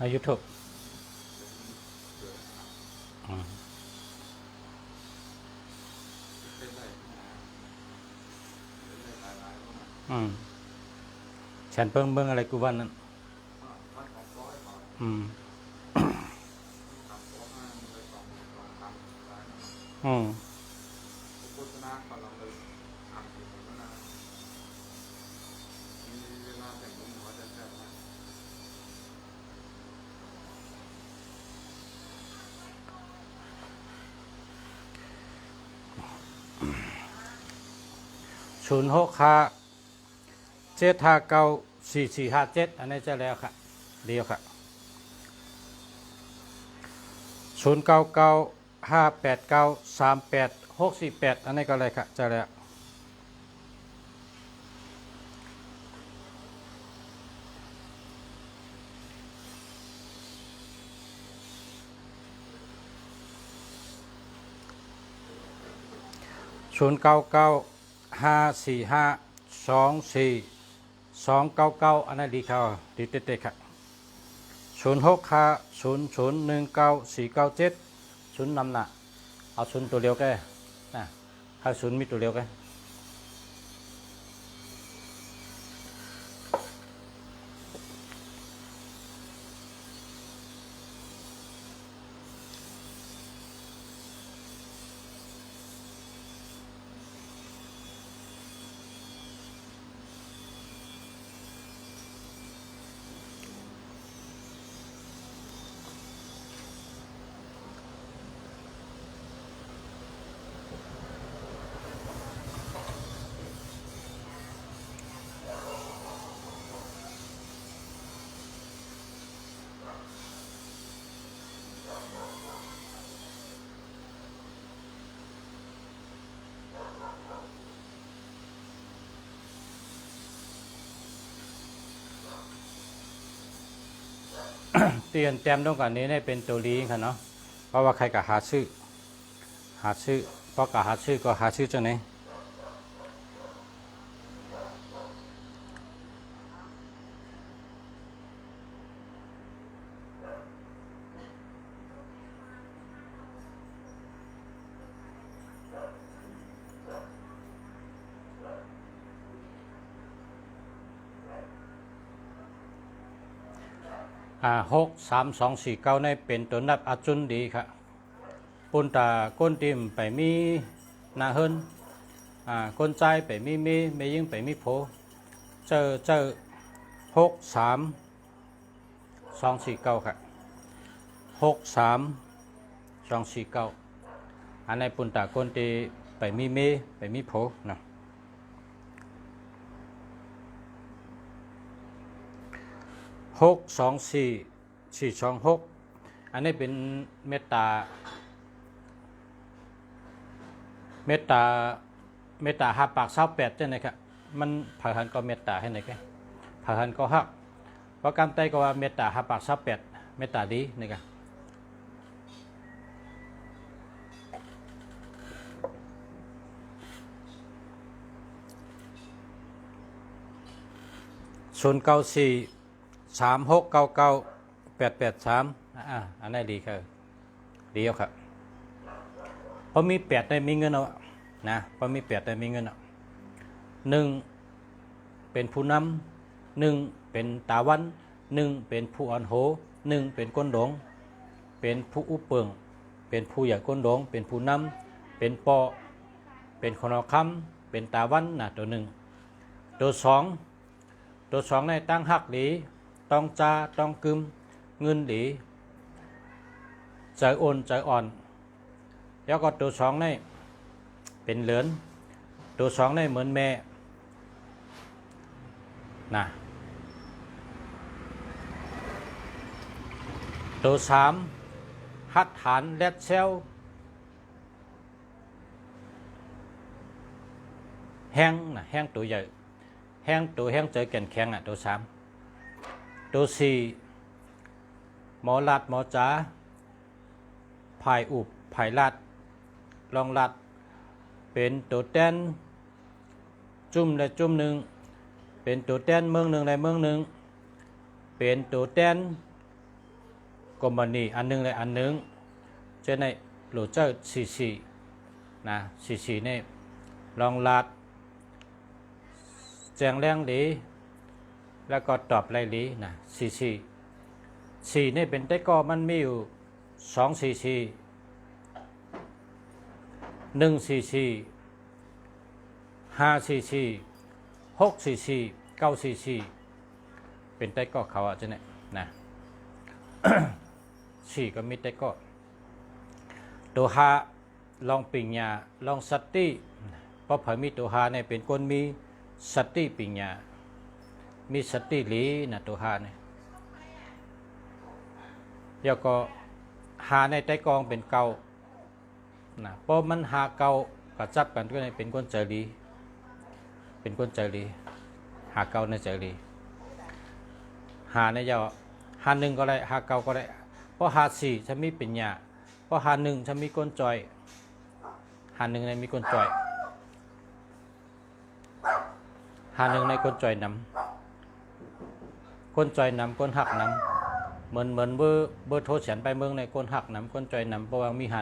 ในยูทูบฉันเบิ่งอะไรกูวันนั้น0657594457อันนี้จะแล้วค่ะเดียวค่ะ0995893868อันนี้ก็เลยค่ะจะแล้ว099545242299อันนั้นดีค่ะดีเต็ดๆค่ะ0650019497ศูนย์นำหน้าเอาศูนย์ตัวเดียวแก่นะถ้าศูนย์มีตัวเดียวแก่เตียนแต้มตรงกันนี้เนี่ยเป็นตัวลีค่ะเนาะเพราะว่าใครก็หาชื่อเพราะก็หาชื่อก็หาชื่อจังไหน63249ในเป็นตัวนับอาจุนดีค่ะปุ่นตาก้นติมไปมีนาเฮินก้นใจไปมีไม่ยิ่งไปมีโผเจอ63249ค่ะ63249 อันในปุนตาคนที่ไปมีเมไปมีโผเนาะ624 426อันนี้เป็นเมตตาหาปาก28จังได๋ครับมันพาหันก็เมตตาให้ไหนแกพาหันก็ฮักเพราะกำไตก็ว่าเมตตาหาปาก28เมตตาดีนี่กะ094 3699 883อันนี้ดีครับดีเอาครับพอมี8ได้มีเงินเอานะพอมี8ได้มีเงินเอา1เป็นผู้นำ1เป็นตาวัน1เป็นผู้อ่อนโห1เป็นก้นดงเป็นผู้อุเปิงเป็นผู้ใหญ่ก้นดงเป็นผู้นำเป็นปอเป็นคนเอาคำเป็นตาวันนะตัว1ตัว2ในตั้งหักหลีต้องจาต้องกึมเงินหลีใจโอนใจอ่อนแล้วก็ตัว2ในเป็นเหลือนตัว2ในเหมือนแม่นะตัว3หักฐานแลดเซลแห้งนะแห้งตัวใหญ่แห้งเจอแก่นแข็งตัว3ตัว4หมอลัดหมอจ๋าภายอุบภายลัดลองลัดเป็นตัวแต้นจุ่มและจุ่มหนึ่งเป็นตัวแต้นเมืองหนึ่งในเมืองหนึ่งเป็นตัวแต้นกอมบานีอันหนึ่งในอันหนึ่งเช่นในโหลเจอ44นะ44นี่ลองลัดแจงแรงหลีแล้วก็ตอบไรหลีนะ4นี่เป็นไต้กอมันมีอยู่244 144 544 644 944เป็นไต้กอเขาอ่ะจ้ะเนี่ยนะ 4ก็มีไต้กอตัว5ลองปิงญาลองสัตติเพราะเผยมีตัว5เนี่ยเป็นคนมีสติปิญญามีสติหลีนะตัว5เนี่ยแล้วก็5ในไต้กองเป็นเก่านะเพราะมัน5เก่ากระจับกันก็เป็นคนใจหลีเป็นคนใจหลี5เก่าในใจหลี5ในยาว51ก็ได้5เก่าก็ได้เพราะ54จะมีปิญญาเพราะ51จะมีคนจอย51ในมีคนจอย51ในคนจอยนำคนจอยนำคนหักนำเหมือนเบอร์โทรเสียนไปเมืองในคนหักนำคนจอยนำเพราะว่ามี1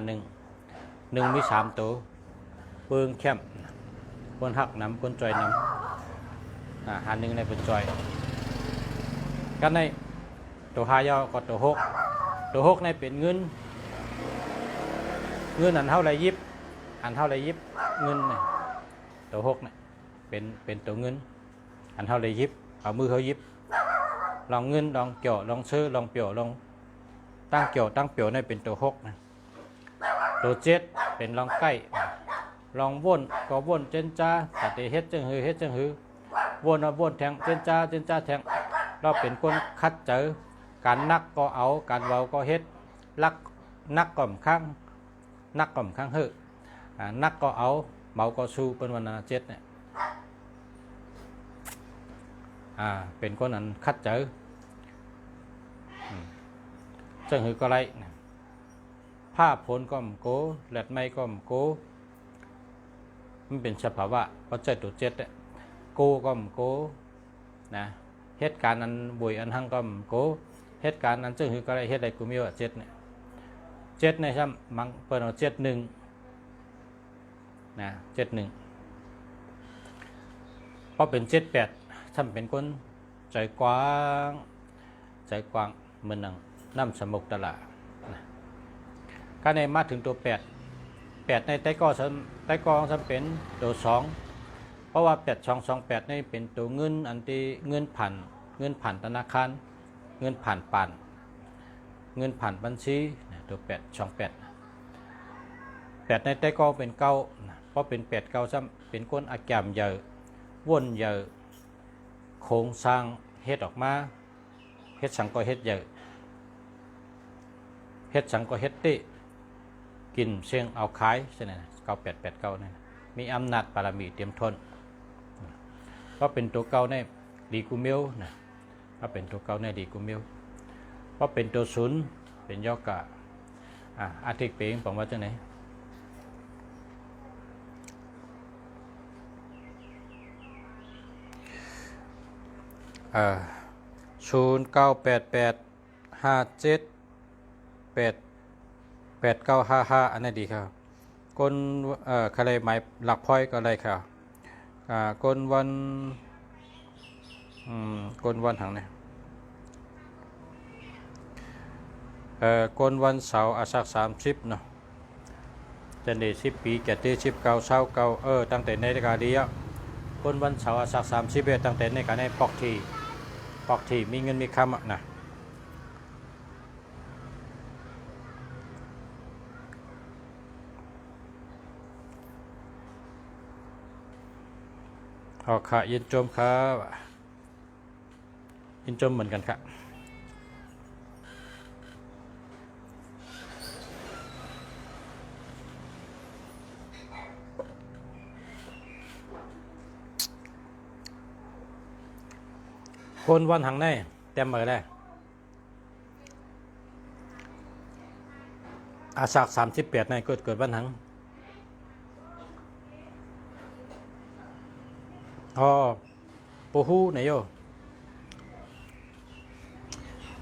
มี3ตัวเบิงแคมคนหักนำคนจอยนำ51ในคนจอยกันในตัว5ยาวก็ตัว6ในเป็นเงินอันเท่าไรยิบเงินเนี่ยตัว6เนี่ยเป็นตัวเงินอันเท่าไรยิบเอามือเขายิบลองเงินลองเกี่ยวลองซื้อลองเปี่ยวลองตั้งเกี่ยวตั้งเปี่ยวนี่เป็นตัว6นะตัว7เป็นลองใกล้ลองว่นก็ว่นเจนจ้าตัดเฮ็ดจังหือว่นว่นแทงเจนจ้าแทงเราเป็นคนคัดเจอการนักก็เอาการเว้าก็เฮ็ดลักนักก่อมข้างเฮอนักก็เอาเมาก็สู้เป็นวัน7เนี่ยเป็นคนนั้นคัดเจอจังหือก็ไรผ้าผลก็มโกแหลดไม่ก็มโกมันเป็นสภาวะเพราะใจตัว7เนี่ยโกก็มโกนะเหตุการณ์นั้นบุยอันหั่งก็มโกเหตุการณ์นั้นจังหือก็ไรเหตุใดกูมีว่า7เนี่ย7ในซ้ำมังเปิดเอา71นะ71เพราะเป็น78ทำเป็นคนใจกว้างเหมือนน้ำสมุกตลาดการในมาถึงตัว8ในไต้กองทำเป็นตัว2เพราะว่า8228นี่เป็นตัวเงินอันที่เงินผ่านธนาคารเงินผ่านเงินผ่านบัญชีตัว828 8ในแต่ก็เป็นเก้าเพราะเป็น8 9ซ้ำเป็นก้นอาแกมเยอะวนเยอะโครงสร้างเฮ็ดออกมาเฮ็ดสังก็เฮ็ดเยอะเฮ็ดสังก็เฮ็ดติกินเชียงเอาขายใช่ไหม9889นี่มีอำนาจบารมีเตรียมทนเพราะเป็นตัวเก่าในดีกูมิวนะเพราะเป็นตัวเก่าในดีกูมิวเพราะเป็นตัวศูนย์เป็นยอกะอาทิตย์เปงผมว่าจังไหน098857889955อันนี้ดีครับคนคะแนนหมายหลักพอยก็ได้ครับคนวันทางไหนคนวันเสาร์อาสัก30เนาะจันเด10 ปีแก่ที่19เช้าเก่าตั้งแต่ในรายการดีอ่ะคนวันเสาร์อาสัก31ตั้งแต่ในการในปอกทีมีเงินมีคำนะค่ะยินจมครับยินจมเหมือนกันครับคนวันหังในเต็มมือได้อาสัก38ในเกิดวันหังปูฮูไหนโย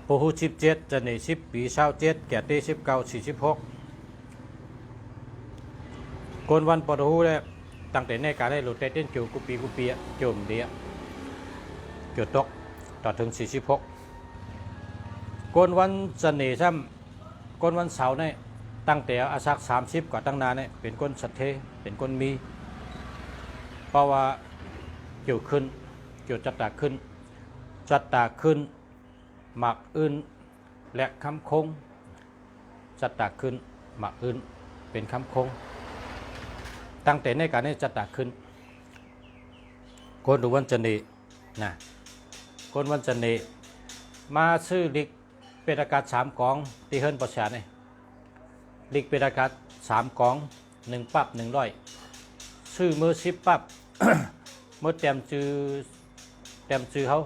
ปูฮู17จะใน10 ปี27แก่ที่19 46คนวันปูฮูได้ตั้งแต่ในการได้หลุดได้เต้นจูกุปีจุ่มเดียจุดตกต่อถึง46คนวันเสน่ห์ซ้ำคนวันเสาร์เนี่ยตั้งแต่อาสัก30กว่าตั้งนานเนี่ยเป็นคนสัตเทเป็นคนมีเพราะว่าเกี่ยวขึ้นเกี่ยวจัตตาขึ้นหมักอื่นและคำคงจัตตาขึ้นหมักอื่นเป็นคำคงตั้งแต่ในการนี้จัตตาขึ้นคนดูวันจันทร์นะคนวันจันทร์มาซื้อลิกเป็นอากาศ3 กองที่เฮิรนประชาเนี่ยลิกเป็นอากาศ3 กอง1 ปั๊บ100ซื้อมือ10 ปั๊บ เมื่อเต็มจือเขา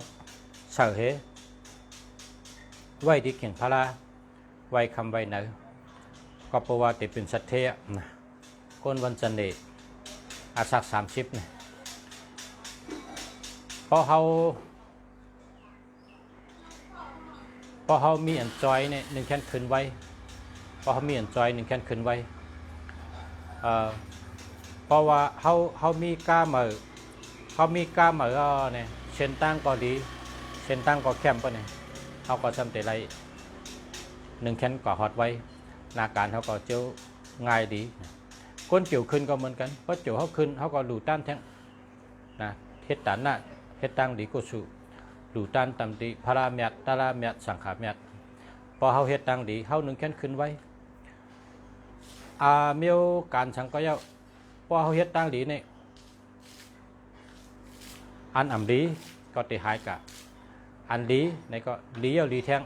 เสือเหไว้ที่เขียนพาราไว้คำไว้ไหนก็เพราะว่าติเป็นสัตเทะนะคนวันจันทร์อาสัก30เนี่ยพอเขามีอันจอยเนี่ย1 แค่นขึ้นไว้พอเขามีอันจอย1 แค่นขึ้นไว้เพราะว่าเขามีกล้ามือเนี่ยเส้นตั้งก็ดีเส้นตั้งก็แคมป์ป่ะเนี่ยเขาก็จำแต่ไร1 แค่นก็ฮอตไว้นาการเขาก็เจียวง่ายดีก้นเกี่ยวขึ้นก็เหมือนกันเพราะเจียวเขาขึ้นเขาก็หลู่ต้านแท้งนะเฮ็ดตันน่ะเฮ็ดตั้งดีกุศลหลู่ต้านตำดีพาราเมียดตาราเมียดสังขาเมียดพอเขาเฮ็ดตั้งดีเขา1 แค่นขึ้นไว้เมียวการสังก็ยาวพอเขาเฮ็ดตั้งดีเนี่ยอันอ่ำดีก็ติหายกะอันดีในก็ลีเอาลีแทง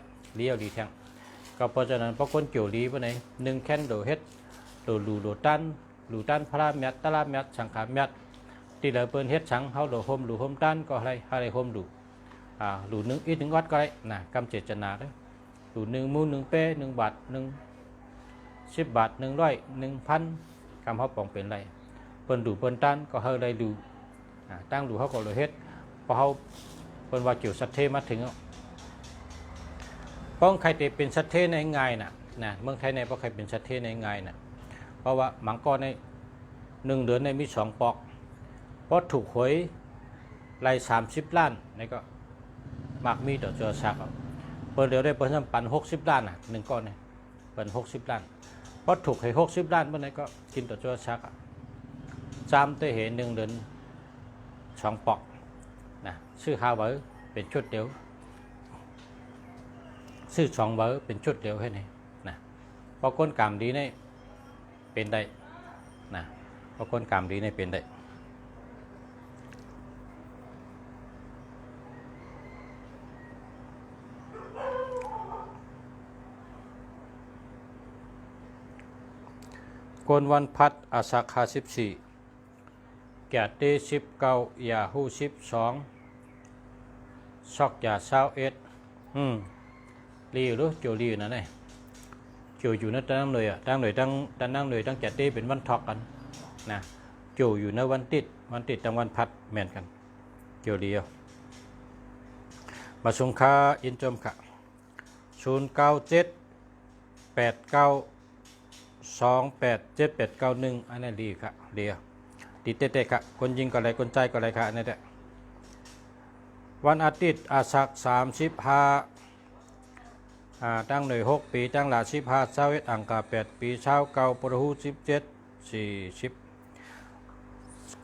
ก็เพราะฉะนั้นพอคนเกี่ยวลีพวกไหน1 แค่นโดเฮ็ดโดหลู่ตันพาราเมียดตาราเมียดสังขาเมียดที่เหลือเปิ้นเฮ็ดสังเขาโดโฮมตันก็อะไรโฮมหลู่1 อีก1 วัดก็ได้นะกำเจตนาเด้อหลู่1 มูล1 เป้1 บาท10 บาท100 1,000กำเขาปองเป็นไรเปิ้นหลู่เปิ้นตันก็อะไรหลู่ตั้งหลู่เขาก็เลยเฮ็ดพอเขาเป็นว่าเกี่ยวสัตเทมาถึงป้องใครเตเป็นสัตเทในง่ายนะเมืองไทยในเพราะใครเป็นสัตเทในง่ายนะเพราะว่าหมังก้อนใน1 เดือนในมี2 ปอกเพราะถูกหวยราย30 ล้านนี่ก็มากมีต่อเจอซักเปิดเดี๋ยวได้เปิดปัน60 ล้าน1 ก้อนเนี่ยเปิด60 ล้านเพราะถูกให้60 ล้านเมื่อไหร่ก็กินต่อเจอซักจำได้เห็น1 เดือน2 ปอกนะซื้อ5 เบอร์เป็นชุดเดียวซื้อ2 เบอร์เป็นชุดเดียวแค่นี้นะพอก้นกรรมดีนี่เป็นได้ นะเพราะคนกรรมดีในเป็นได้กนวันพัดอาสาคา14แก่เต19ยาหู12ซอกยา21ลีหรือโจลีนั่นไงโจอยู่ในตั้งเลยอ่ะตั้งเลยตั้งแก่เตเป็นวันทอกกันนะโจอยู่ในวันติดตั้งวันพัดแม่นกันโจลีมาสงคาอินจมค่ะ09789287891อันนั้นดีค่ะเดียวดีเตะค่ะคนยิงก็ไรคนใจก็ไรค่ะนี่แหละวันอาทิตย์อาสัก35ตั้งหน่วย6 ปีตั้งหลา15เช้าอังกา8 ปีเช้าเก่าปรหู17 40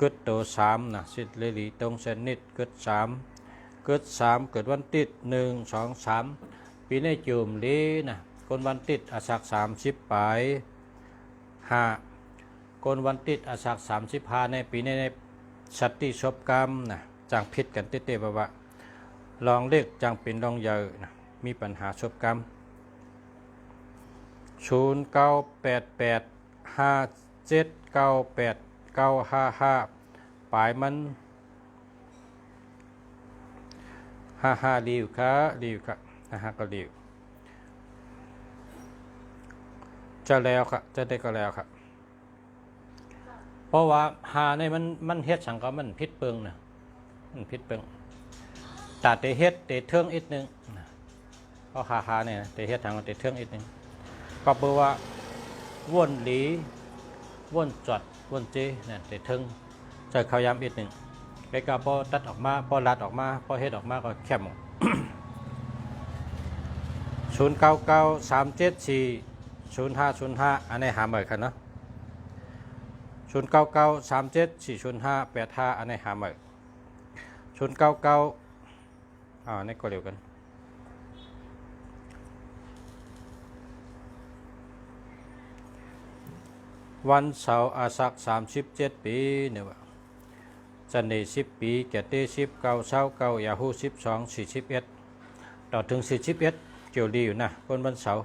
กึดโต3นะสิเลลีตรงเซนนิดกึด3เกิดวันติด1 2 3ปีในจุ่มลีนะคนวันติดอาสัก30ปลาย5คนวันติดอาสัก35ในปีในสัตติศพกรรมนะจางพิษกันเต้ๆว่าลองเล็กจางเป็นลองเยอะนะมีปัญหาศพกรรม0988579895ปลายมัน55รีวค่ะก็รีวจะแล้วค่ะจะได้ก็แล้วค่ะเพราะว่าในมันเฮ็ดสังก็มันพิษเปิงนะมันพิษเปิงแต่เตเฮ็ดเตเทิงอีกนึงเพราะเนี่ยเตเฮ็ดทางเตเทิงอีกนึงก็แปลว่าว่นหลีว่นจอดว่นเจเนี่ยเตเทิงจะเขาย้ำอีกนึงไปก็พอตัดออกมาพอลัดออกมาพอเฮ็ดออกมาก็แคบ0993740505อันนี้หาใหม่กันเนาะ0993740585อันนี้หาใหม่099นี่ก็เร็วกันวันเสาร์อาสัก37 ปีเนี่ยว่าจันเน10 ปีแก่เต้19เช้า9ยาหู12 41ต่อถึง41เกี่ยวดีอยู่นะคนวันเสาร์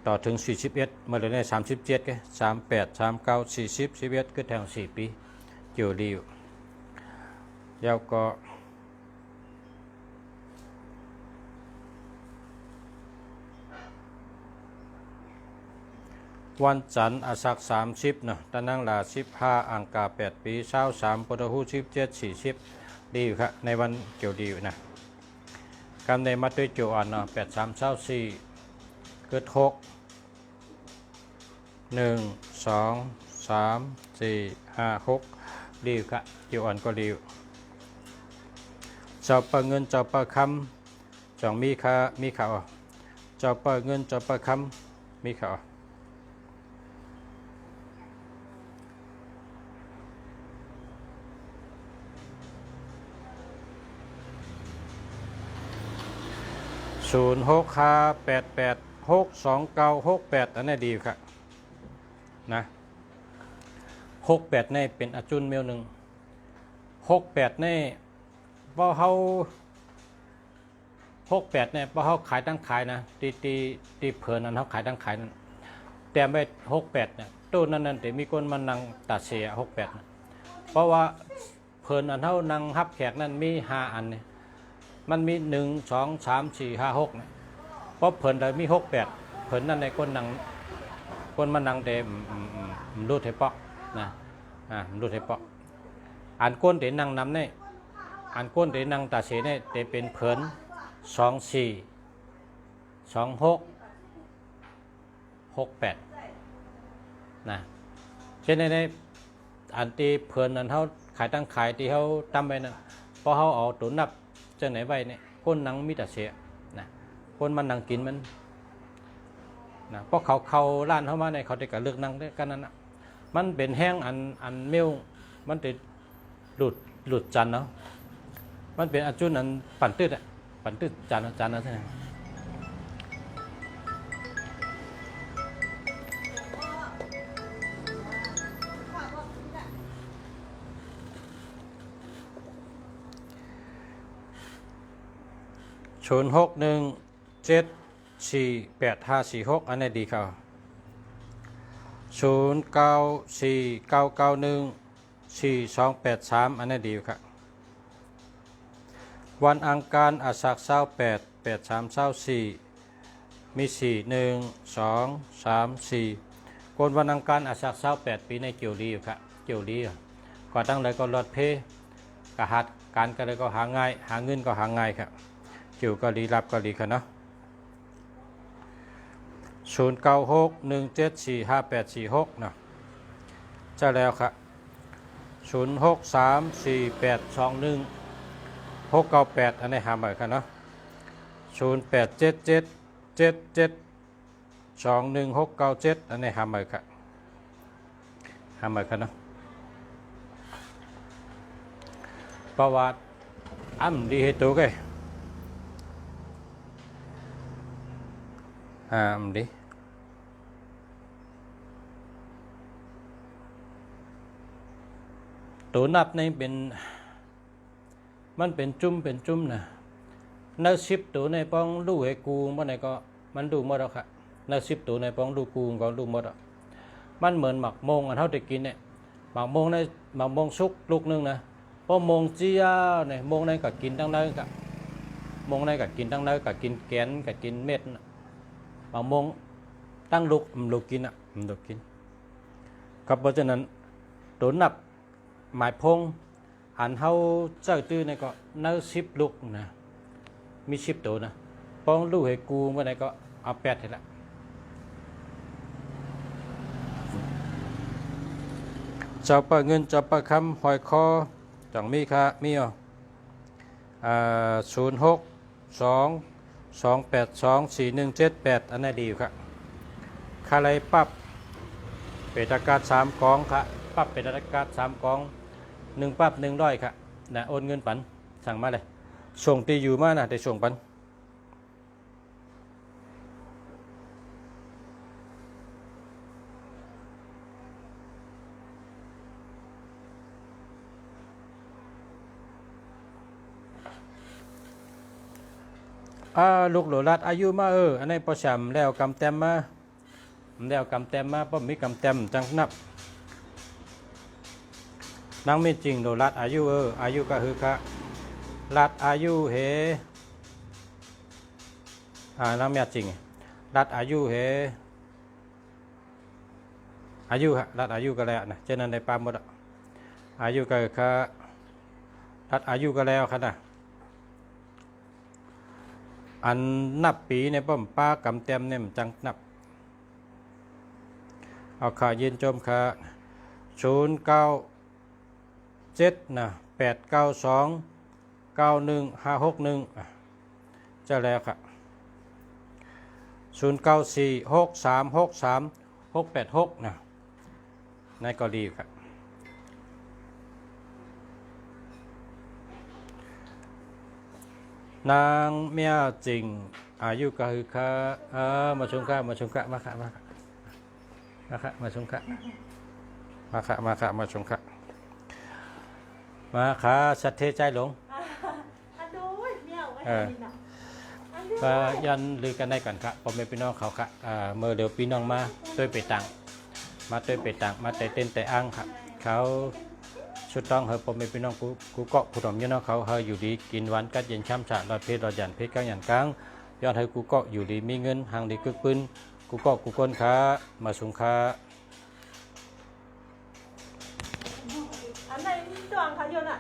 ต่อถึง41เมื่อเดือนนี้37ก็38 39 40 41ก็แทง4 ปีเกี่ยวดีอยู่แล้วก็วันจันทร์อาสัก30นะตะนังลา15อังกา8 ปีเช้า3ปรหู17 40ดีอยู่ครับในวันเกี่ยวดีอยู่นะกำในมาด้วยโจอ่อนเนาะ83เช้า4เกิด6 1 2 3 4 5 6ดีอยู่ครับโจอ่อนก็ดีอยู่เจ้าปะเงินเจ้าปะคำจองมีข่าวเจ้าปะเงินเจ้าปะคำมีข่าว06588629628อันนี้ดีครับนะ68นี่เป็นอาจุนเมลหนึ่ง68นี่พอเขา68เนี่ยพอเขาขายตั้งขายนะตีเผินนั้นเขาขายตั้งขายนั้นแต่ไม่68เนี่ยตู้นั้นแต่มีคนมานั่งตัดเสีย68นะเพราะว่าเผินอันเขานั่งฮับแขกนั้นมี5อันเนี่ยมันมี1 2 3 4 5 6เนี่ยเพราะเผินเลยมี68เผินนั่นในคนมานั่งแต่รูดให้ปอกนะรูดให้ปอกอันก้นเตนั่งนำเนี่ยอันก้นเตนั่งตาเสียเนี่ยเตเป็นเผิน24 26 68นะเช่นในอันตีเผินอันเขาขายตั้งขายที่เขาตั้มไปนั่นพอเขาเอาตัวนับจะไหนไว้เนี่ยคนนั่งมีแต่เสียนะคนมันนั่งกินมันนะเพราะเขาร้านเข้ามาในเขาได้กับเลือกนั่งได้กันนั่นนะมันเป็นแห้งอันเมลมันติดหลุดจันเนาะมันเป็นอาจุนอันปั่นตืดจานนะใช่ไหม 0617484546อันนี้ดีครับ0949914283อันนี้ดีครับวันอังคารอาสาฬห2324มี412334คนวันอังคารอาสาฬ28ปีในเกี่ยวดีอยู่ครับเกี่ยวดีก็ตั้งเลยก็รถเพกะหัดการก็เลยก็หาง่ายหาเงินก็หาง่ายครับเกี่ยวก็ดีรับก็ดีครับเนาะ0961745846นะจะแล้วครับ0634821698อันนี้หาใหม่ครับเนาะ0877772167อันนี้หาใหม่ครับหาใหม่ครับเนาะประวัติดีเหตุกันดีตัวนับนี่เป็นมันเป็นจุ่มนะนักสิบตัวในป้องดูให้กูเมื่อไหร่ก็มันดูหมดแล้วครับนักสิบตัวในป้องดูกูก็ดูหมดอ่ะมันเหมือนหมักมงอันเท่าที่กินเนี่ยหมักมงในหมักมงซุกลูกนึงนะพอมงเจียเนี่ยมงในก็กินทั้งนั้นกับมงในก็กินทั้งนั้นก็กินแกนก็กินเม็ดหมักมงตั้งลูกกินอ่ะลูกกินครับเพราะฉะนั้นตัวนับหมายพงอันเฮาเจ้าตื้อในก็นับ10ลูกนะมี10ตัวนะป้องลูกให้กูเมื่อไหร่ก็เอา8ให้ละเจ้าปะเงินเจ้าปะคำหอยคอจังมีค่ะมีอ่ะ0622824178อันนี้ดีอยู่ครับค่าไรปั๊บเปตากาศ3กองค่ะปั๊บเปตากาศ3กอง1ปั๊บ100ค่ะนะโอนเงินปันสั่งมาเลยส่งตีอยู่มานะได้ส่งปันลูกหลวงรัดอายุมาอันนี้ประชามแล้วกำเต็มมาแล้วกำเต็มมาป้อมมีกำเต็มจังนับนังไม่จริงหลวงรัดอายุอายุก็คือค่ะรัดอายุเฮนังไม่จริงรัดอายุเฮอายุฮะรัดอายุก็แล้วนะเช่นนั้นในปามหมดอายุก็คือค่ะรัดอายุก็แล้วค่ะนะอันนับปีในป้อมป้ากำเต็มเนี่ยจังนับเอาขาเย็นจมขา097นะ8929151จะแล้วครับ0946363686นะในก็ดีครับนางเมียจริงอายุก็คือค่ะมาชมค่ะมาชมค่ะมาค่ะมาค่ะมาค่ะมาชมค่ะมาค่ะมาค่ะมาชมค่ะมาค่ะสัตเทใจหลงก็ยันลือกันได้ก่อนครับพ่อแม่พี่น้องเขาค่ะเมื่อเดี๋ยวพี่น้องมาต้วยไปตังมาต้วยไปตังมาแต่เต้นแต่อ้างครับเขาชุดต้องเฮอพ่อแม่พี่น้องกูเกาะผู้ถมยี่น้องเขาเฮออยู่ดีกินหวานกัดเย็นช่ำฉะรอดเพชรรอดยันเพชรก้างยันก้างยอดเฮอกูเกาะอยู่ดีมีเงินหางดีกึกปืนกูเกาะกูก้นค้ามาสุงค้าอันไหนดวงเขาอยู่น่ะ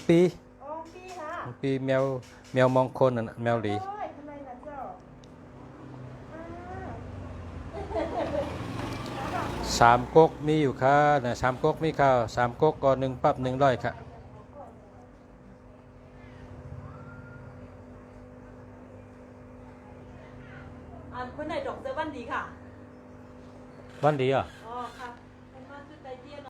ปีค่ะปีแมวมองคนน่ะแมวหลี3ก๊กมีอยู่ค่ะนะ3ก๊กมีข้าว3ก๊กก็1ปั๊บ100ค่ะอันคนไหนดอกเซวันดีค่ะวันดีอ่ะ